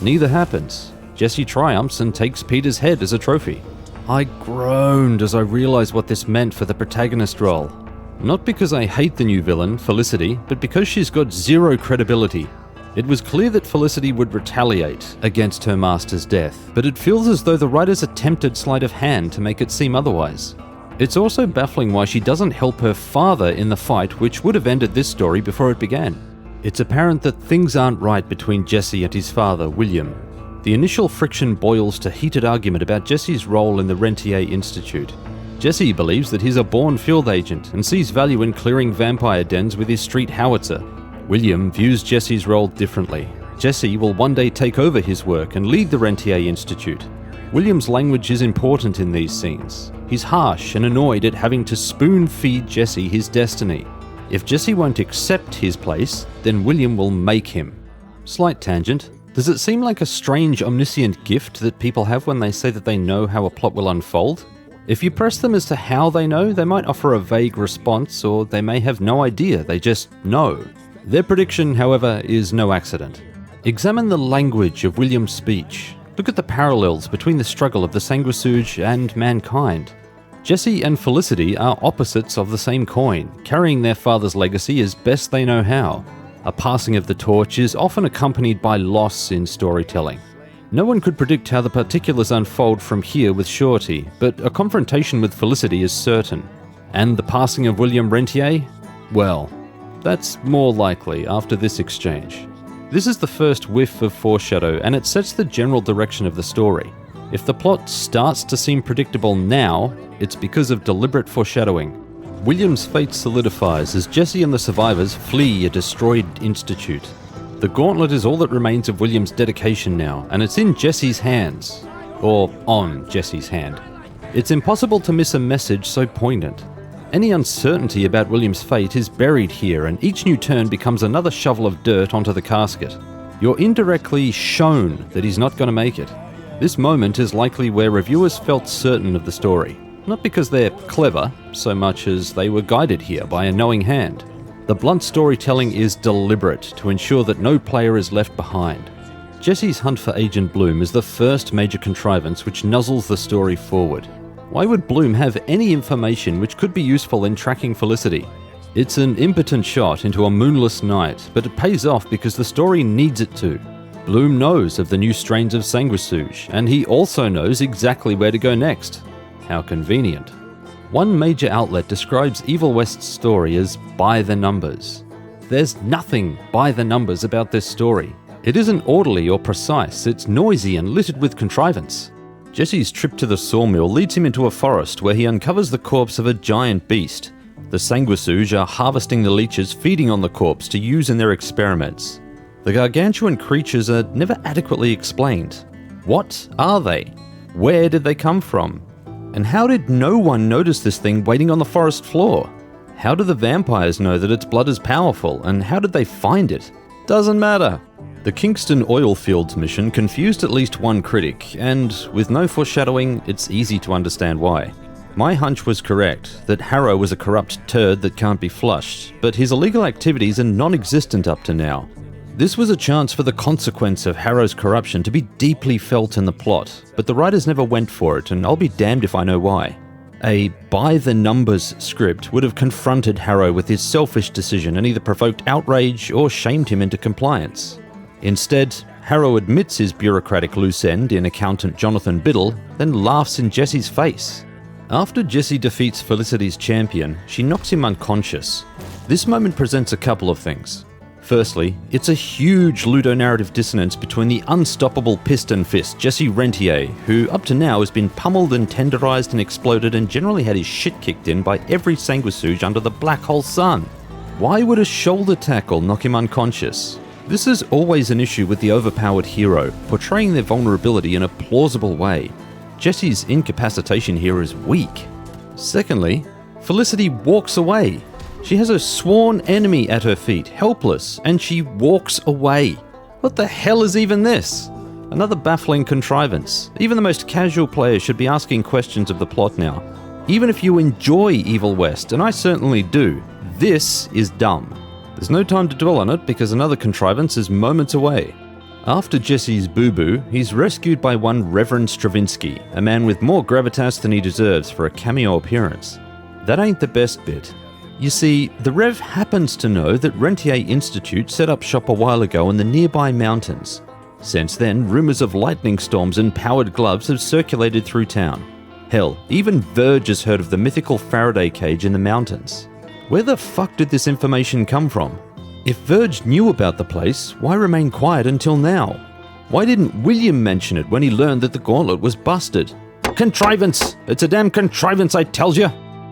Neither happens. Jesse triumphs and takes Peter's head as a trophy. I groaned as I realized what this meant for the protagonist role. Not because I hate the new villain, Felicity, but because she's got zero credibility. It was clear that Felicity would retaliate against her master's death, but it feels as though the writers attempted sleight of hand to make it seem otherwise. It's also baffling why she doesn't help her father in the fight, which would have ended this story before it began. It's apparent that things aren't right between Jesse and his father, William. The initial friction boils to heated argument about Jesse's role in the Rentier Institute. Jesse believes that he's a born field agent and sees value in clearing vampire dens with his street howitzer. William views Jesse's role differently. Jesse will one day take over his work and lead the Rentier Institute. William's language is important in these scenes. He's harsh and annoyed at having to spoon-feed Jesse his destiny. If Jesse won't accept his place, then William will make him. Slight tangent. Does it seem like a strange omniscient gift that people have when they say that they know how a plot will unfold? If you press them as to how they know, they might offer a vague response, or they may have no idea, they just know. Their prediction, however, is no accident. Examine the language of William's speech. Look at the parallels between the struggle of the Sanguisuge and mankind. Jesse and Felicity are opposites of the same coin, carrying their father's legacy as best they know how. A passing of the torch is often accompanied by loss in storytelling. No one could predict how the particulars unfold from here with surety, but a confrontation with Felicity is certain. And the passing of William Rentier? Well, that's more likely after this exchange. This is the first whiff of foreshadow, and it sets the general direction of the story. If the plot starts to seem predictable now, it's because of deliberate foreshadowing. William's fate solidifies as Jesse and the survivors flee a destroyed institute. The gauntlet is all that remains of William's dedication now, and it's in Jesse's hands. Or on Jesse's hand. It's impossible to miss a message so poignant. Any uncertainty about William's fate is buried here, and each new turn becomes another shovel of dirt onto the casket. You're indirectly shown that he's not going to make it. This moment is likely where reviewers felt certain of the story. Not because they're clever, so much as they were guided here by a knowing hand. The blunt storytelling is deliberate to ensure that no player is left behind. Jesse's hunt for Agent Bloom is the first major contrivance which nuzzles the story forward. Why would Bloom have any information which could be useful in tracking Felicity? It's an impotent shot into a moonless night, but it pays off because the story needs it to. Bloom knows of the new strains of sanguisuge, and he also knows exactly where to go next. How convenient. One major outlet describes Evil West's story as by the numbers. There's nothing by the numbers about this story. It isn't orderly or precise, it's noisy and littered with contrivance. Jesse's trip to the sawmill leads him into a forest where he uncovers the corpse of a giant beast. The sanguisuge are harvesting the leeches feeding on the corpse to use in their experiments. The gargantuan creatures are never adequately explained. What are they? Where did they come from? And how did no one notice this thing waiting on the forest floor? How do the vampires know that its blood is powerful, and how did they find it? Doesn't matter. The Kingston oil fields mission confused at least one critic, and with no foreshadowing, it's easy to understand why. My hunch was correct, that Harrow was a corrupt turd that can't be flushed, but his illegal activities are non-existent up to now. This was a chance for the consequence of Harrow's corruption to be deeply felt in the plot, but the writers never went for it, and I'll be damned if I know why. A by-the-numbers script would have confronted Harrow with his selfish decision and either provoked outrage or shamed him into compliance. Instead, Harrow admits his bureaucratic loose end in accountant Jonathan Biddle, then laughs in Jesse's face. After Jessie defeats Felicity's champion, she knocks him unconscious. This moment presents a couple of things. Firstly, it's a huge ludonarrative dissonance between the unstoppable piston fist Jesse Rentier, who up to now has been pummeled and tenderized and exploded and generally had his shit kicked in by every sanguisuge under the black hole sun. Why would a shoulder tackle knock him unconscious? This is always an issue with the overpowered hero, portraying their vulnerability in a plausible way. Jesse's incapacitation here is weak. Secondly, Felicity walks away. She has a sworn enemy at her feet, helpless, and she walks away. What the hell is even this? Another baffling contrivance. Even the most casual player should be asking questions of the plot now. Even if you enjoy Evil West, and I certainly do, this is dumb. There's no time to dwell on it because another contrivance is moments away. After Jesse's boo-boo, he's rescued by one Reverend Stravinsky, a man with more gravitas than he deserves for a cameo appearance. That ain't the best bit. You see, the Rev happens to know that Rentier Institute set up shop a while ago in the nearby mountains. Since then, rumours of lightning storms and powered gloves have circulated through town. Hell, even Verge has heard of the mythical Faraday cage in the mountains. Where the fuck did this information come from? If Verge knew about the place, why remain quiet until now? Why didn't William mention it when he learned that the gauntlet was busted? Contrivance! It's a damn contrivance, I tells ya!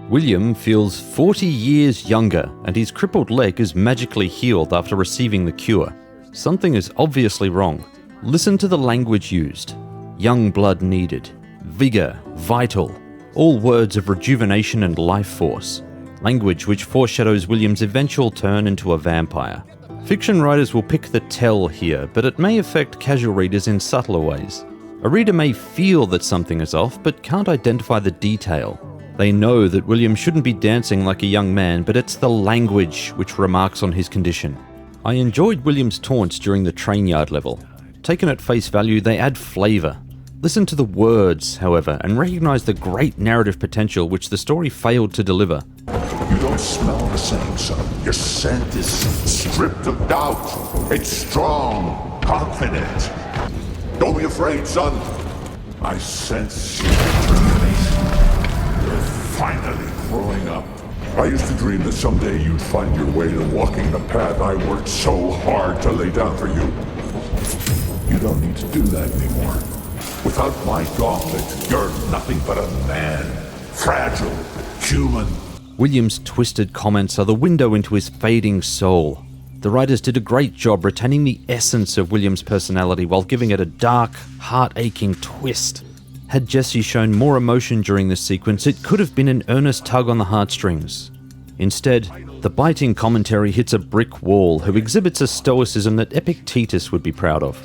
William feels 40 years younger, and his crippled leg is magically healed after receiving the cure. Something is obviously wrong. Listen to the language used. Young blood needed. Vigor. Vital. All words of rejuvenation and life force. Language which foreshadows William's eventual turn into a vampire. Fiction writers will pick the tell here, but it may affect casual readers in subtler ways. A reader may feel that something is off, but can't identify the detail. They know that William shouldn't be dancing like a young man, but it's the language which remarks on his condition. I enjoyed William's taunts during the train yard level. Taken at face value, they add flavour. Listen to the words, however, and recognise the great narrative potential which the story failed to deliver. You don't smell the same, son. Your scent is stripped of doubt. It's strong, confident. Don't be afraid, son. I sense your determination. You're finally growing up. I used to dream that someday you'd find your way to walking the path I worked so hard to lay down for you. You don't need to do that anymore. Without my gauntlet, you're nothing but a man. Fragile, human. William's twisted comments are the window into his fading soul. The writers did a great job retaining the essence of William's personality while giving it a dark, heart-aching twist. Had Jesse shown more emotion during this sequence, it could have been an earnest tug on the heartstrings. Instead, the biting commentary hits a brick wall who exhibits a stoicism that Epictetus would be proud of.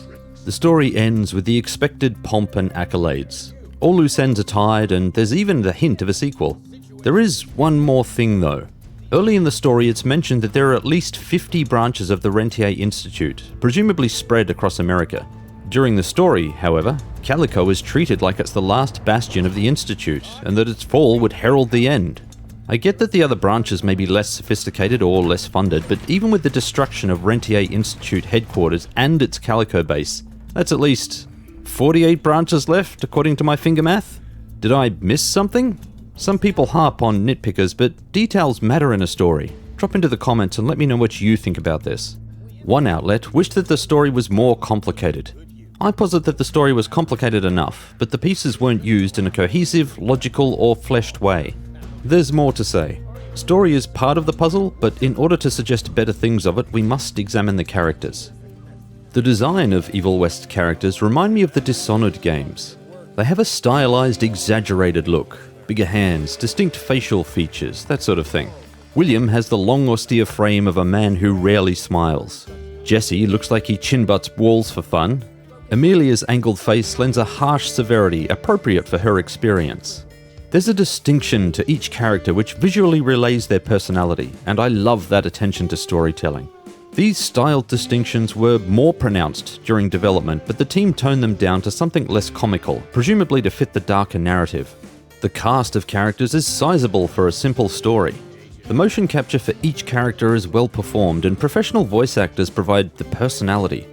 The story ends with the expected pomp and accolades. All loose ends are tied, and there's even the hint of a sequel. There is one more thing though. Early in the story, it's mentioned that there are at least 50 branches of the Rentier Institute, presumably spread across America. During the story, however, Calico is treated like it's the last bastion of the Institute, and that its fall would herald the end. I get that the other branches may be less sophisticated or less funded, but even with the destruction of Rentier Institute headquarters and its Calico base, that's at least 48 branches left, according to my finger math? Did I miss something? Some people harp on nitpickers, but details matter in a story. Drop into the comments and let me know what you think about this. One outlet wished that the story was more complicated. I posit that the story was complicated enough, but the pieces weren't used in a cohesive, logical, or fleshed way. There's more to say. Story is part of the puzzle, but in order to suggest better things of it, we must examine the characters. The design of Evil West characters remind me of the Dishonored games. They have a stylized, exaggerated look, bigger hands, distinct facial features, that sort of thing. William has the long, austere frame of a man who rarely smiles. Jesse looks like he chin-butts walls for fun. Amelia's angled face lends a harsh severity appropriate for her experience. There's a distinction to each character which visually relays their personality, and I love that attention to storytelling. These style distinctions were more pronounced during development, but the team toned them down to something less comical, presumably to fit the darker narrative. The cast of characters is sizable for a simple story. The motion capture for each character is well performed, and professional voice actors provide the personality.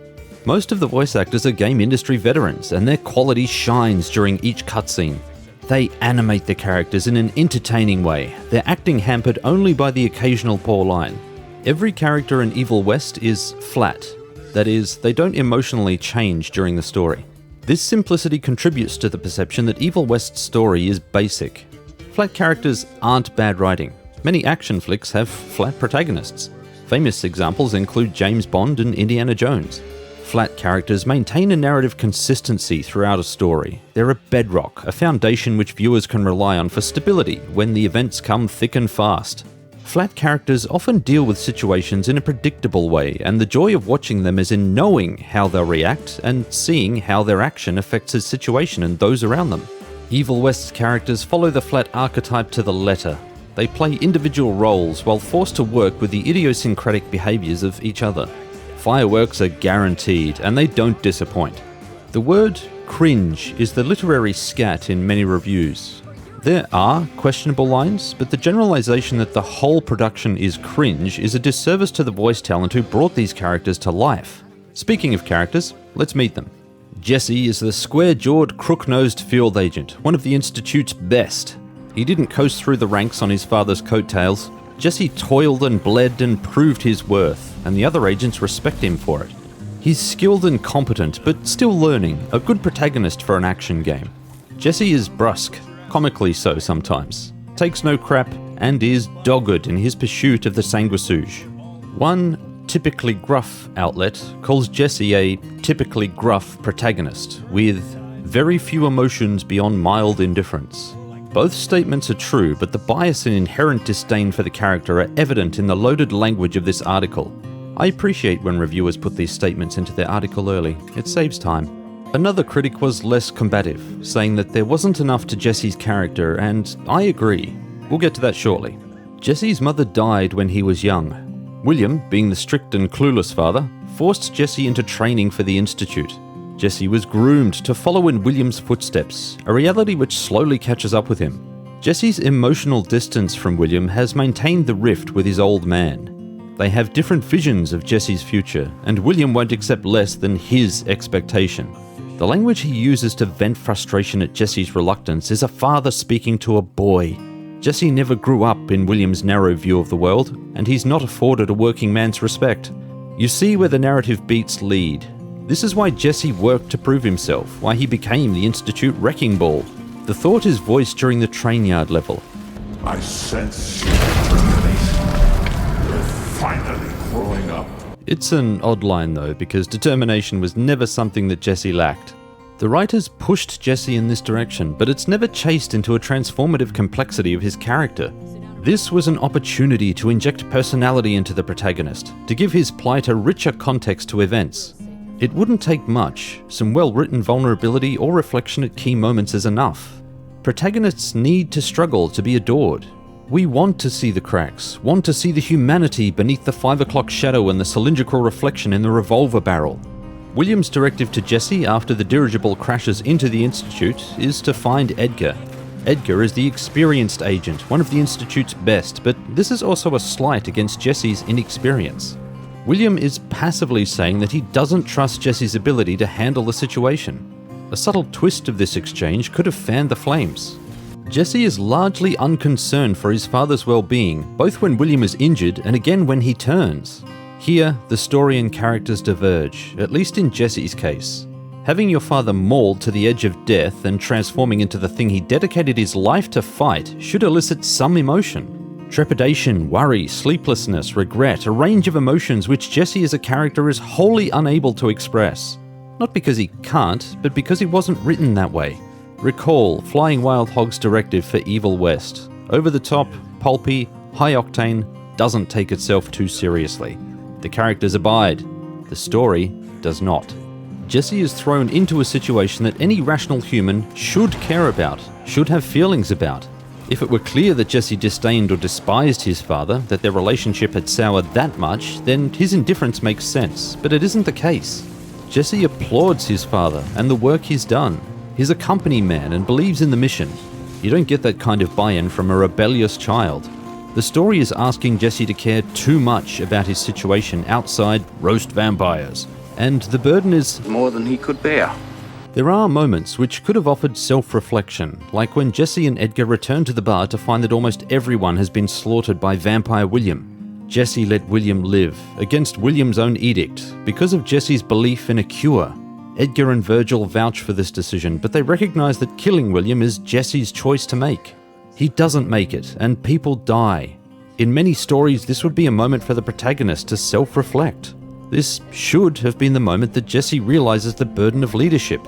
Most of the voice actors are game industry veterans, and their quality shines during each cutscene. They animate the characters in an entertaining way, their acting hampered only by the occasional poor line. Every character in Evil West is flat. That is, they don't emotionally change during the story. This simplicity contributes to the perception that Evil West's story is basic. Flat characters aren't bad writing. Many action flicks have flat protagonists. Famous examples include James Bond and Indiana Jones. Flat characters maintain a narrative consistency throughout a story. They're a bedrock, a foundation which viewers can rely on for stability when the events come thick and fast. Flat characters often deal with situations in a predictable way, and the joy of watching them is in knowing how they'll react and seeing how their action affects a situation and those around them. Evil West's characters follow the flat archetype to the letter. They play individual roles while forced to work with the idiosyncratic behaviors of each other. Fireworks are guaranteed, and they don't disappoint. The word cringe is the literary scat in many reviews. There are questionable lines, but the generalization that the whole production is cringe is a disservice to the voice talent who brought these characters to life. Speaking of characters, let's meet them. Jesse is the square-jawed, crook-nosed field agent, one of the Institute's best. He didn't coast through the ranks on his father's coattails. Jesse toiled and bled and proved his worth, and the other agents respect him for it. He's skilled and competent, but still learning, a good protagonist for an action game. Jesse is brusque, comically so sometimes, takes no crap, and is dogged in his pursuit of the sanguisuge. One typically gruff outlet calls Jesse a typically gruff protagonist, with very few emotions beyond mild indifference. Both statements are true, but the bias and inherent disdain for the character are evident in the loaded language of this article. I appreciate when reviewers put these statements into their article early. It saves time. Another critic was less combative, saying that there wasn't enough to Jesse's character, and I agree. We'll get to that shortly. Jesse's mother died when he was young. William, being the strict and clueless father, forced Jesse into training for the Institute. Jesse was groomed to follow in William's footsteps, a reality which slowly catches up with him. Jesse's emotional distance from William has maintained the rift with his old man. They have different visions of Jesse's future, and William won't accept less than his expectation. The language he uses to vent frustration at Jesse's reluctance is a father speaking to a boy. Jesse never grew up in William's narrow view of the world, and he's not afforded a working man's respect. You see where the narrative beats lead. This is why Jesse worked to prove himself, why he became the Institute wrecking ball. The thought is voiced during the train yard level. I sense your determination. You're finally growing up. It's an odd line though, because determination was never something that Jesse lacked. The writers pushed Jesse in this direction, but it's never chased into a transformative complexity of his character. This was an opportunity to inject personality into the protagonist, to give his plight a richer context to events. It wouldn't take much. Some well-written vulnerability or reflection at key moments is enough. Protagonists need to struggle to be adored. We want to see the cracks, want to see the humanity beneath the 5 o'clock shadow and the cylindrical reflection in the revolver barrel. William's directive to Jesse after the dirigible crashes into the Institute is to find Edgar. Edgar is the experienced agent, one of the Institute's best, but this is also a slight against Jesse's inexperience. William is passively saying that he doesn't trust Jesse's ability to handle the situation. A subtle twist of this exchange could have fanned the flames. Jesse is largely unconcerned for his father's well-being, both when William is injured and again when he turns. Here, the story and characters diverge, at least in Jesse's case. Having your father mauled to the edge of death and transforming into the thing he dedicated his life to fight should elicit some emotion. Trepidation, worry, sleeplessness, regret, a range of emotions which Jesse as a character is wholly unable to express. Not because he can't, but because he wasn't written that way. Recall Flying Wild Hog's directive for Evil West. Over the top, pulpy, high octane, doesn't take itself too seriously. The characters abide. The story does not. Jesse is thrown into a situation that any rational human should care about, should have feelings about. If it were clear that Jesse disdained or despised his father, that their relationship had soured that much, then his indifference makes sense, but it isn't the case. Jesse applauds his father and the work he's done. He's a company man and believes in the mission. You don't get that kind of buy-in from a rebellious child. The story is asking Jesse to care too much about his situation outside roast vampires, and the burden is more than he could bear. There are moments which could have offered self-reflection, like when Jesse and Edgar return to the bar to find that almost everyone has been slaughtered by Vampire William. Jesse let William live, against William's own edict, because of Jesse's belief in a cure. Edgar and Virgil vouch for this decision, but they recognize that killing William is Jesse's choice to make. He doesn't make it, and people die. In many stories, this would be a moment for the protagonist to self-reflect. This should have been the moment that Jesse realizes the burden of leadership.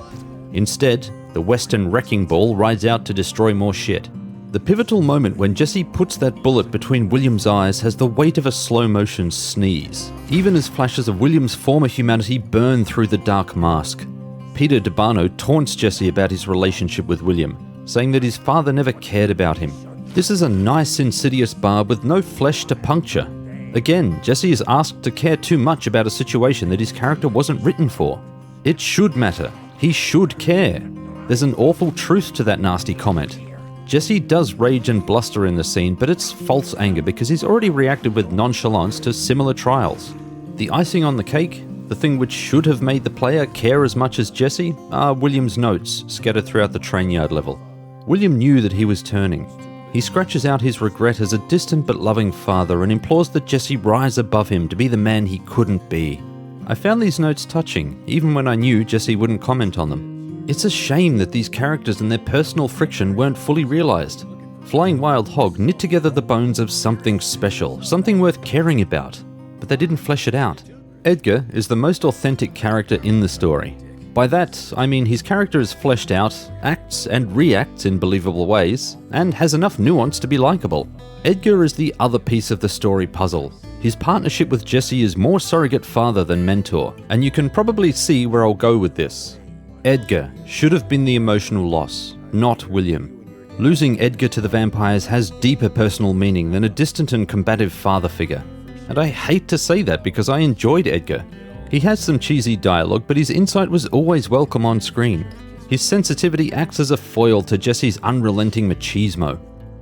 Instead, the Western wrecking ball rides out to destroy more shit. The pivotal moment when Jesse puts that bullet between William's eyes has the weight of a slow-motion sneeze, even as flashes of William's former humanity burn through the dark mask. Peter DeBano taunts Jesse about his relationship with William, saying that his father never cared about him. This is a nice, insidious barb with no flesh to puncture. Again, Jesse is asked to care too much about a situation that his character wasn't written for. It should matter. He should care. There's an awful truth to that nasty comment. Jesse does rage and bluster in the scene, but it's false anger because he's already reacted with nonchalance to similar trials. The icing on the cake, the thing which should have made the player care as much as Jesse, are William's notes scattered throughout the train yard level. William knew that he was turning. He scratches out his regret as a distant but loving father and implores that Jesse rise above him to be the man he couldn't be. I found these notes touching, even when I knew Jesse wouldn't comment on them. It's a shame that these characters and their personal friction weren't fully realized. Flying Wild Hog knit together the bones of something special, something worth caring about, but they didn't flesh it out. Edgar is the most authentic character in the story. By that, I mean his character is fleshed out, acts and reacts in believable ways, and has enough nuance to be likable. Edgar is the other piece of the story puzzle. His partnership with Jesse is more surrogate father than mentor, and you can probably see where I'll go with this. Edgar should have been the emotional loss, not William. Losing Edgar to the vampires has deeper personal meaning than a distant and combative father figure. And I hate to say that because I enjoyed Edgar. He has some cheesy dialogue, but his insight was always welcome on screen. His sensitivity acts as a foil to Jesse's unrelenting machismo.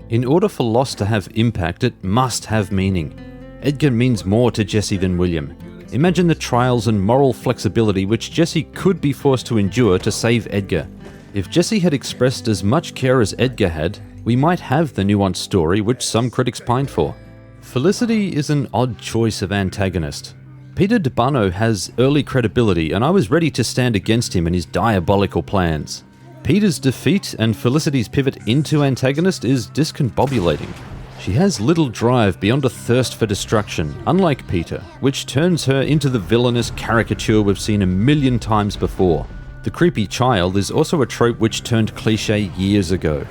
In order for loss to have impact, it must have meaning. Edgar means more to Jesse than William. Imagine the trials and moral flexibility which Jesse could be forced to endure to save Edgar. If Jesse had expressed as much care as Edgar had, we might have the nuanced story which some critics pined for. Felicity is an odd choice of antagonist. Peter DeBano has early credibility, and I was ready to stand against him and his diabolical plans. Peter's defeat and Felicity's pivot into antagonist is discombobulating. She has little drive beyond a thirst for destruction, unlike Peter, which turns her into the villainous caricature we've seen a million times before. The creepy child is also a trope which turned cliché years ago.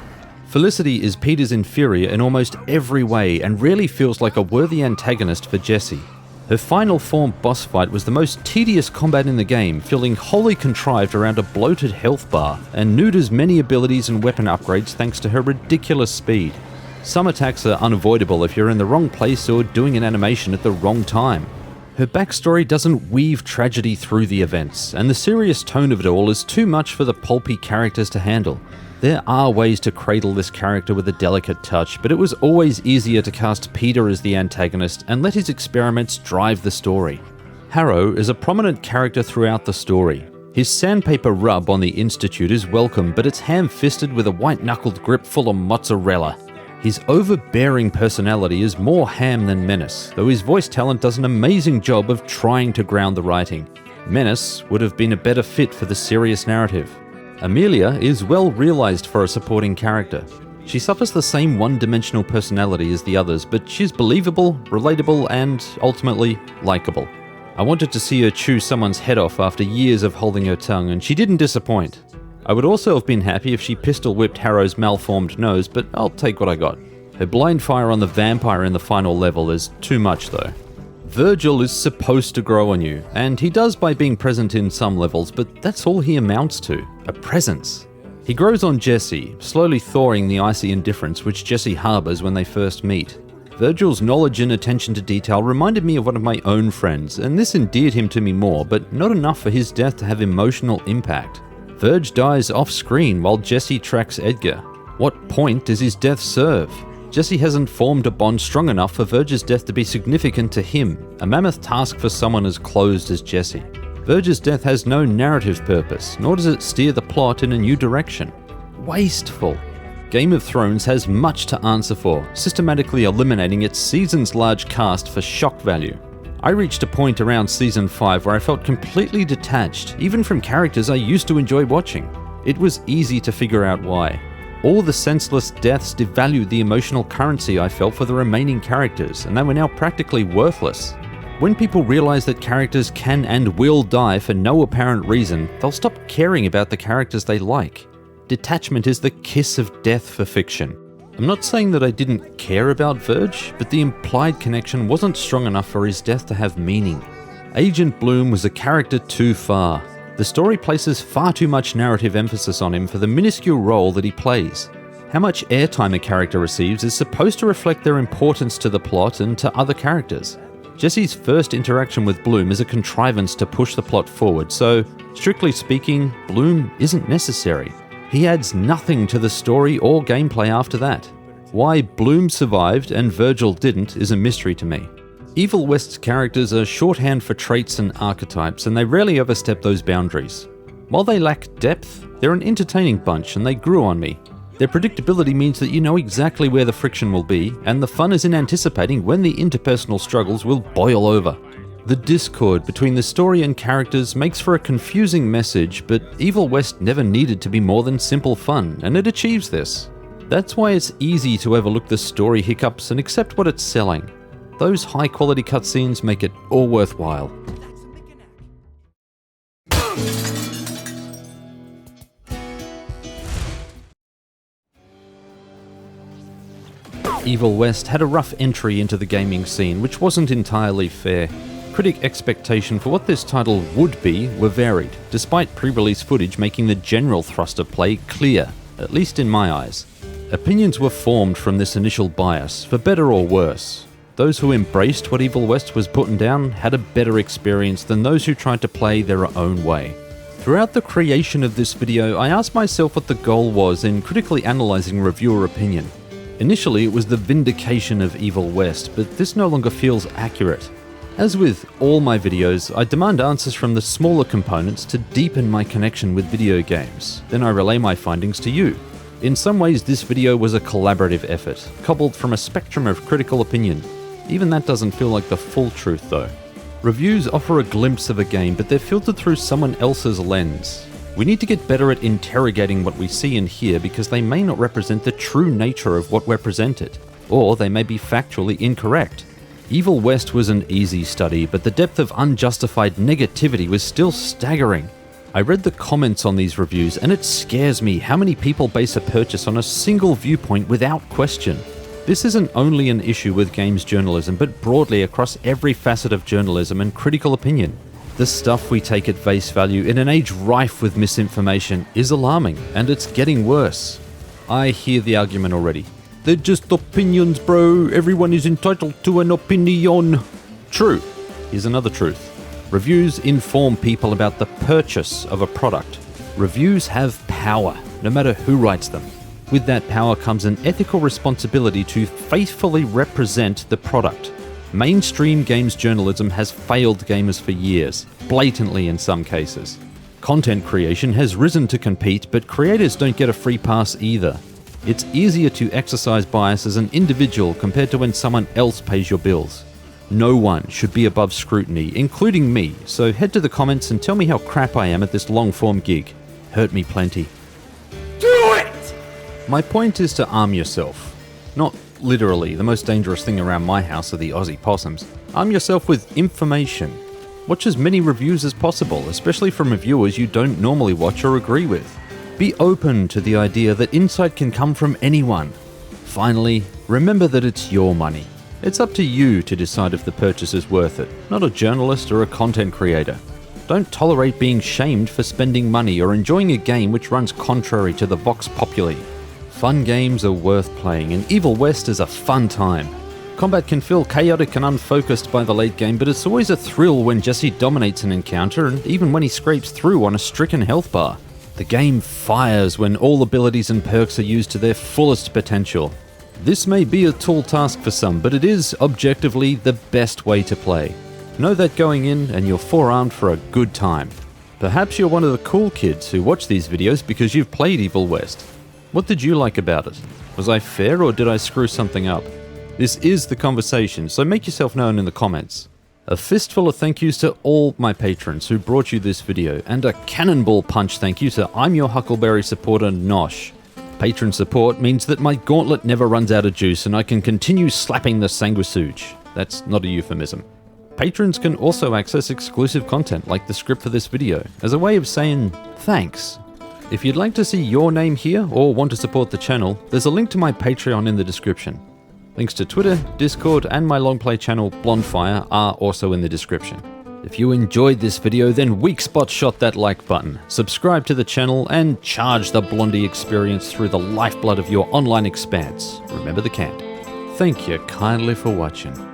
Felicity is Peter's inferior in almost every way and rarely feels like a worthy antagonist for Jesse. Her final form boss fight was the most tedious combat in the game, feeling wholly contrived around a bloated health bar, and Nuda's many abilities and weapon upgrades thanks to her ridiculous speed. Some attacks are unavoidable if you're in the wrong place or doing an animation at the wrong time. Her backstory doesn't weave tragedy through the events, and the serious tone of it all is too much for the pulpy characters to handle. There are ways to cradle this character with a delicate touch, but it was always easier to cast Peter as the antagonist and let his experiments drive the story. Harrow is a prominent character throughout the story. His sandpaper rub on the Institute is welcome, but it's ham-fisted with a white-knuckled grip full of mozzarella. His overbearing personality is more ham than menace, though his voice talent does an amazing job of trying to ground the writing. Menace would have been a better fit for the serious narrative. Amelia is well realized for a supporting character. She suffers the same one-dimensional personality as the others, but she's believable, relatable, and ultimately likable. I wanted to see her chew someone's head off after years of holding her tongue, and she didn't disappoint. I would also have been happy if she pistol-whipped Harrow's malformed nose, but I'll take what I got. Her blind fire on the vampire in the final level is too much though. Virgil is supposed to grow on you, and he does by being present in some levels, but that's all he amounts to, a presence. He grows on Jesse, slowly thawing the icy indifference which Jesse harbors when they first meet. Virgil's knowledge and attention to detail reminded me of one of my own friends, and this endeared him to me more, but not enough for his death to have emotional impact. Virg dies off-screen while Jesse tracks Edgar. What point does his death serve? Jesse hasn't formed a bond strong enough for Virg's death to be significant to him, a mammoth task for someone as closed as Jesse. Virg's death has no narrative purpose, nor does it steer the plot in a new direction. Wasteful. Game of Thrones has much to answer for, systematically eliminating its seasons-large cast for shock value. I reached a point around Season 5 where I felt completely detached, even from characters I used to enjoy watching. It was easy to figure out why. All the senseless deaths devalued the emotional currency I felt for the remaining characters, and they were now practically worthless. When people realize that characters can and will die for no apparent reason, they'll stop caring about the characters they like. Detachment is the kiss of death for fiction. I'm not saying that I didn't care about Virg, but the implied connection wasn't strong enough for his death to have meaning. Agent Bloom was a character too far. The story places far too much narrative emphasis on him for the minuscule role that he plays. How much airtime a character receives is supposed to reflect their importance to the plot and to other characters. Jesse's first interaction with Bloom is a contrivance to push the plot forward, so, strictly speaking, Bloom isn't necessary. He adds nothing to the story or gameplay after that. Why Bloom survived and Virgil didn't is a mystery to me. Evil West's characters are shorthand for traits and archetypes, and they rarely overstep those boundaries. While they lack depth, they're an entertaining bunch and they grew on me. Their predictability means that you know exactly where the friction will be, and the fun is in anticipating when the interpersonal struggles will boil over. The discord between the story and characters makes for a confusing message, but Evil West never needed to be more than simple fun, and it achieves this. That's why it's easy to overlook the story hiccups and accept what it's selling. Those high-quality cutscenes make it all worthwhile. Evil West had a rough entry into the gaming scene, which wasn't entirely fair. Critic expectation for what this title would be were varied, despite pre-release footage making the general thrust of play clear, at least in my eyes. Opinions were formed from this initial bias, for better or worse. Those who embraced what Evil West was putting down had a better experience than those who tried to play their own way. Throughout the creation of this video, I asked myself what the goal was in critically analysing reviewer opinion. Initially, it was the vindication of Evil West, but this no longer feels accurate. As with all my videos, I demand answers from the smaller components to deepen my connection with video games. Then I relay my findings to you. In some ways, this video was a collaborative effort, cobbled from a spectrum of critical opinion. Even that doesn't feel like the full truth though. Reviews offer a glimpse of a game, but they're filtered through someone else's lens. We need to get better at interrogating what we see and hear because they may not represent the true nature of what we're presented, or they may be factually incorrect. Evil West was an easy study, but the depth of unjustified negativity was still staggering. I read the comments on these reviews and it scares me how many people base a purchase on a single viewpoint without question. This isn't only an issue with games journalism, but broadly across every facet of journalism and critical opinion. The stuff we take at face value in an age rife with misinformation is alarming, and it's getting worse. I hear the argument already. They're just opinions, bro. Everyone is entitled to an opinion. True. Here's another truth. Reviews inform people about the purchase of a product. Reviews have power, no matter who writes them. With that power comes an ethical responsibility to faithfully represent the product. Mainstream games journalism has failed gamers for years, blatantly in some cases. Content creation has risen to compete, but creators don't get a free pass either. It's easier to exercise bias as an individual compared to when someone else pays your bills. No one should be above scrutiny, including me, so head to the comments and tell me how crap I am at this long-form gig. Hurt me plenty. Do it! My point is to arm yourself. Not literally, the most dangerous thing around my house are the Aussie possums. Arm yourself with information. Watch as many reviews as possible, especially from reviewers you don't normally watch or agree with. Be open to the idea that insight can come from anyone. Finally, remember that it's your money. It's up to you to decide if the purchase is worth it, not a journalist or a content creator. Don't tolerate being shamed for spending money or enjoying a game which runs contrary to the vox populi. Fun games are worth playing, and Evil West is a fun time. Combat can feel chaotic and unfocused by the late game, but it's always a thrill when Jesse dominates an encounter, and even when he scrapes through on a stricken health bar. The game fires when all abilities and perks are used to their fullest potential. This may be a tall task for some, but it is objectively the best way to play. Know that going in, and you're forearmed for a good time. Perhaps you're one of the cool kids who watch these videos because you've played Evil West. What did you like about it? Was I fair or did I screw something up? This is the conversation, so make yourself known in the comments. A fistful of thank yous to all my patrons who brought you this video, and a cannonball punch thank you to I'm Your Huckleberry supporter Nosh. Patron support means that my gauntlet never runs out of juice and I can continue slapping the sanguisuge. That's not a euphemism. Patrons can also access exclusive content like the script for this video, as a way of saying thanks. If you'd like to see your name here or want to support the channel, there's a link to my Patreon in the description. Links to Twitter, Discord, and my longplay channel Blondfire are also in the description. If you enjoyed this video, then weak spot shot that like button, subscribe to the channel, and charge the Blondie experience through the lifeblood of your online expanse. Remember the can. Thank you kindly for watching.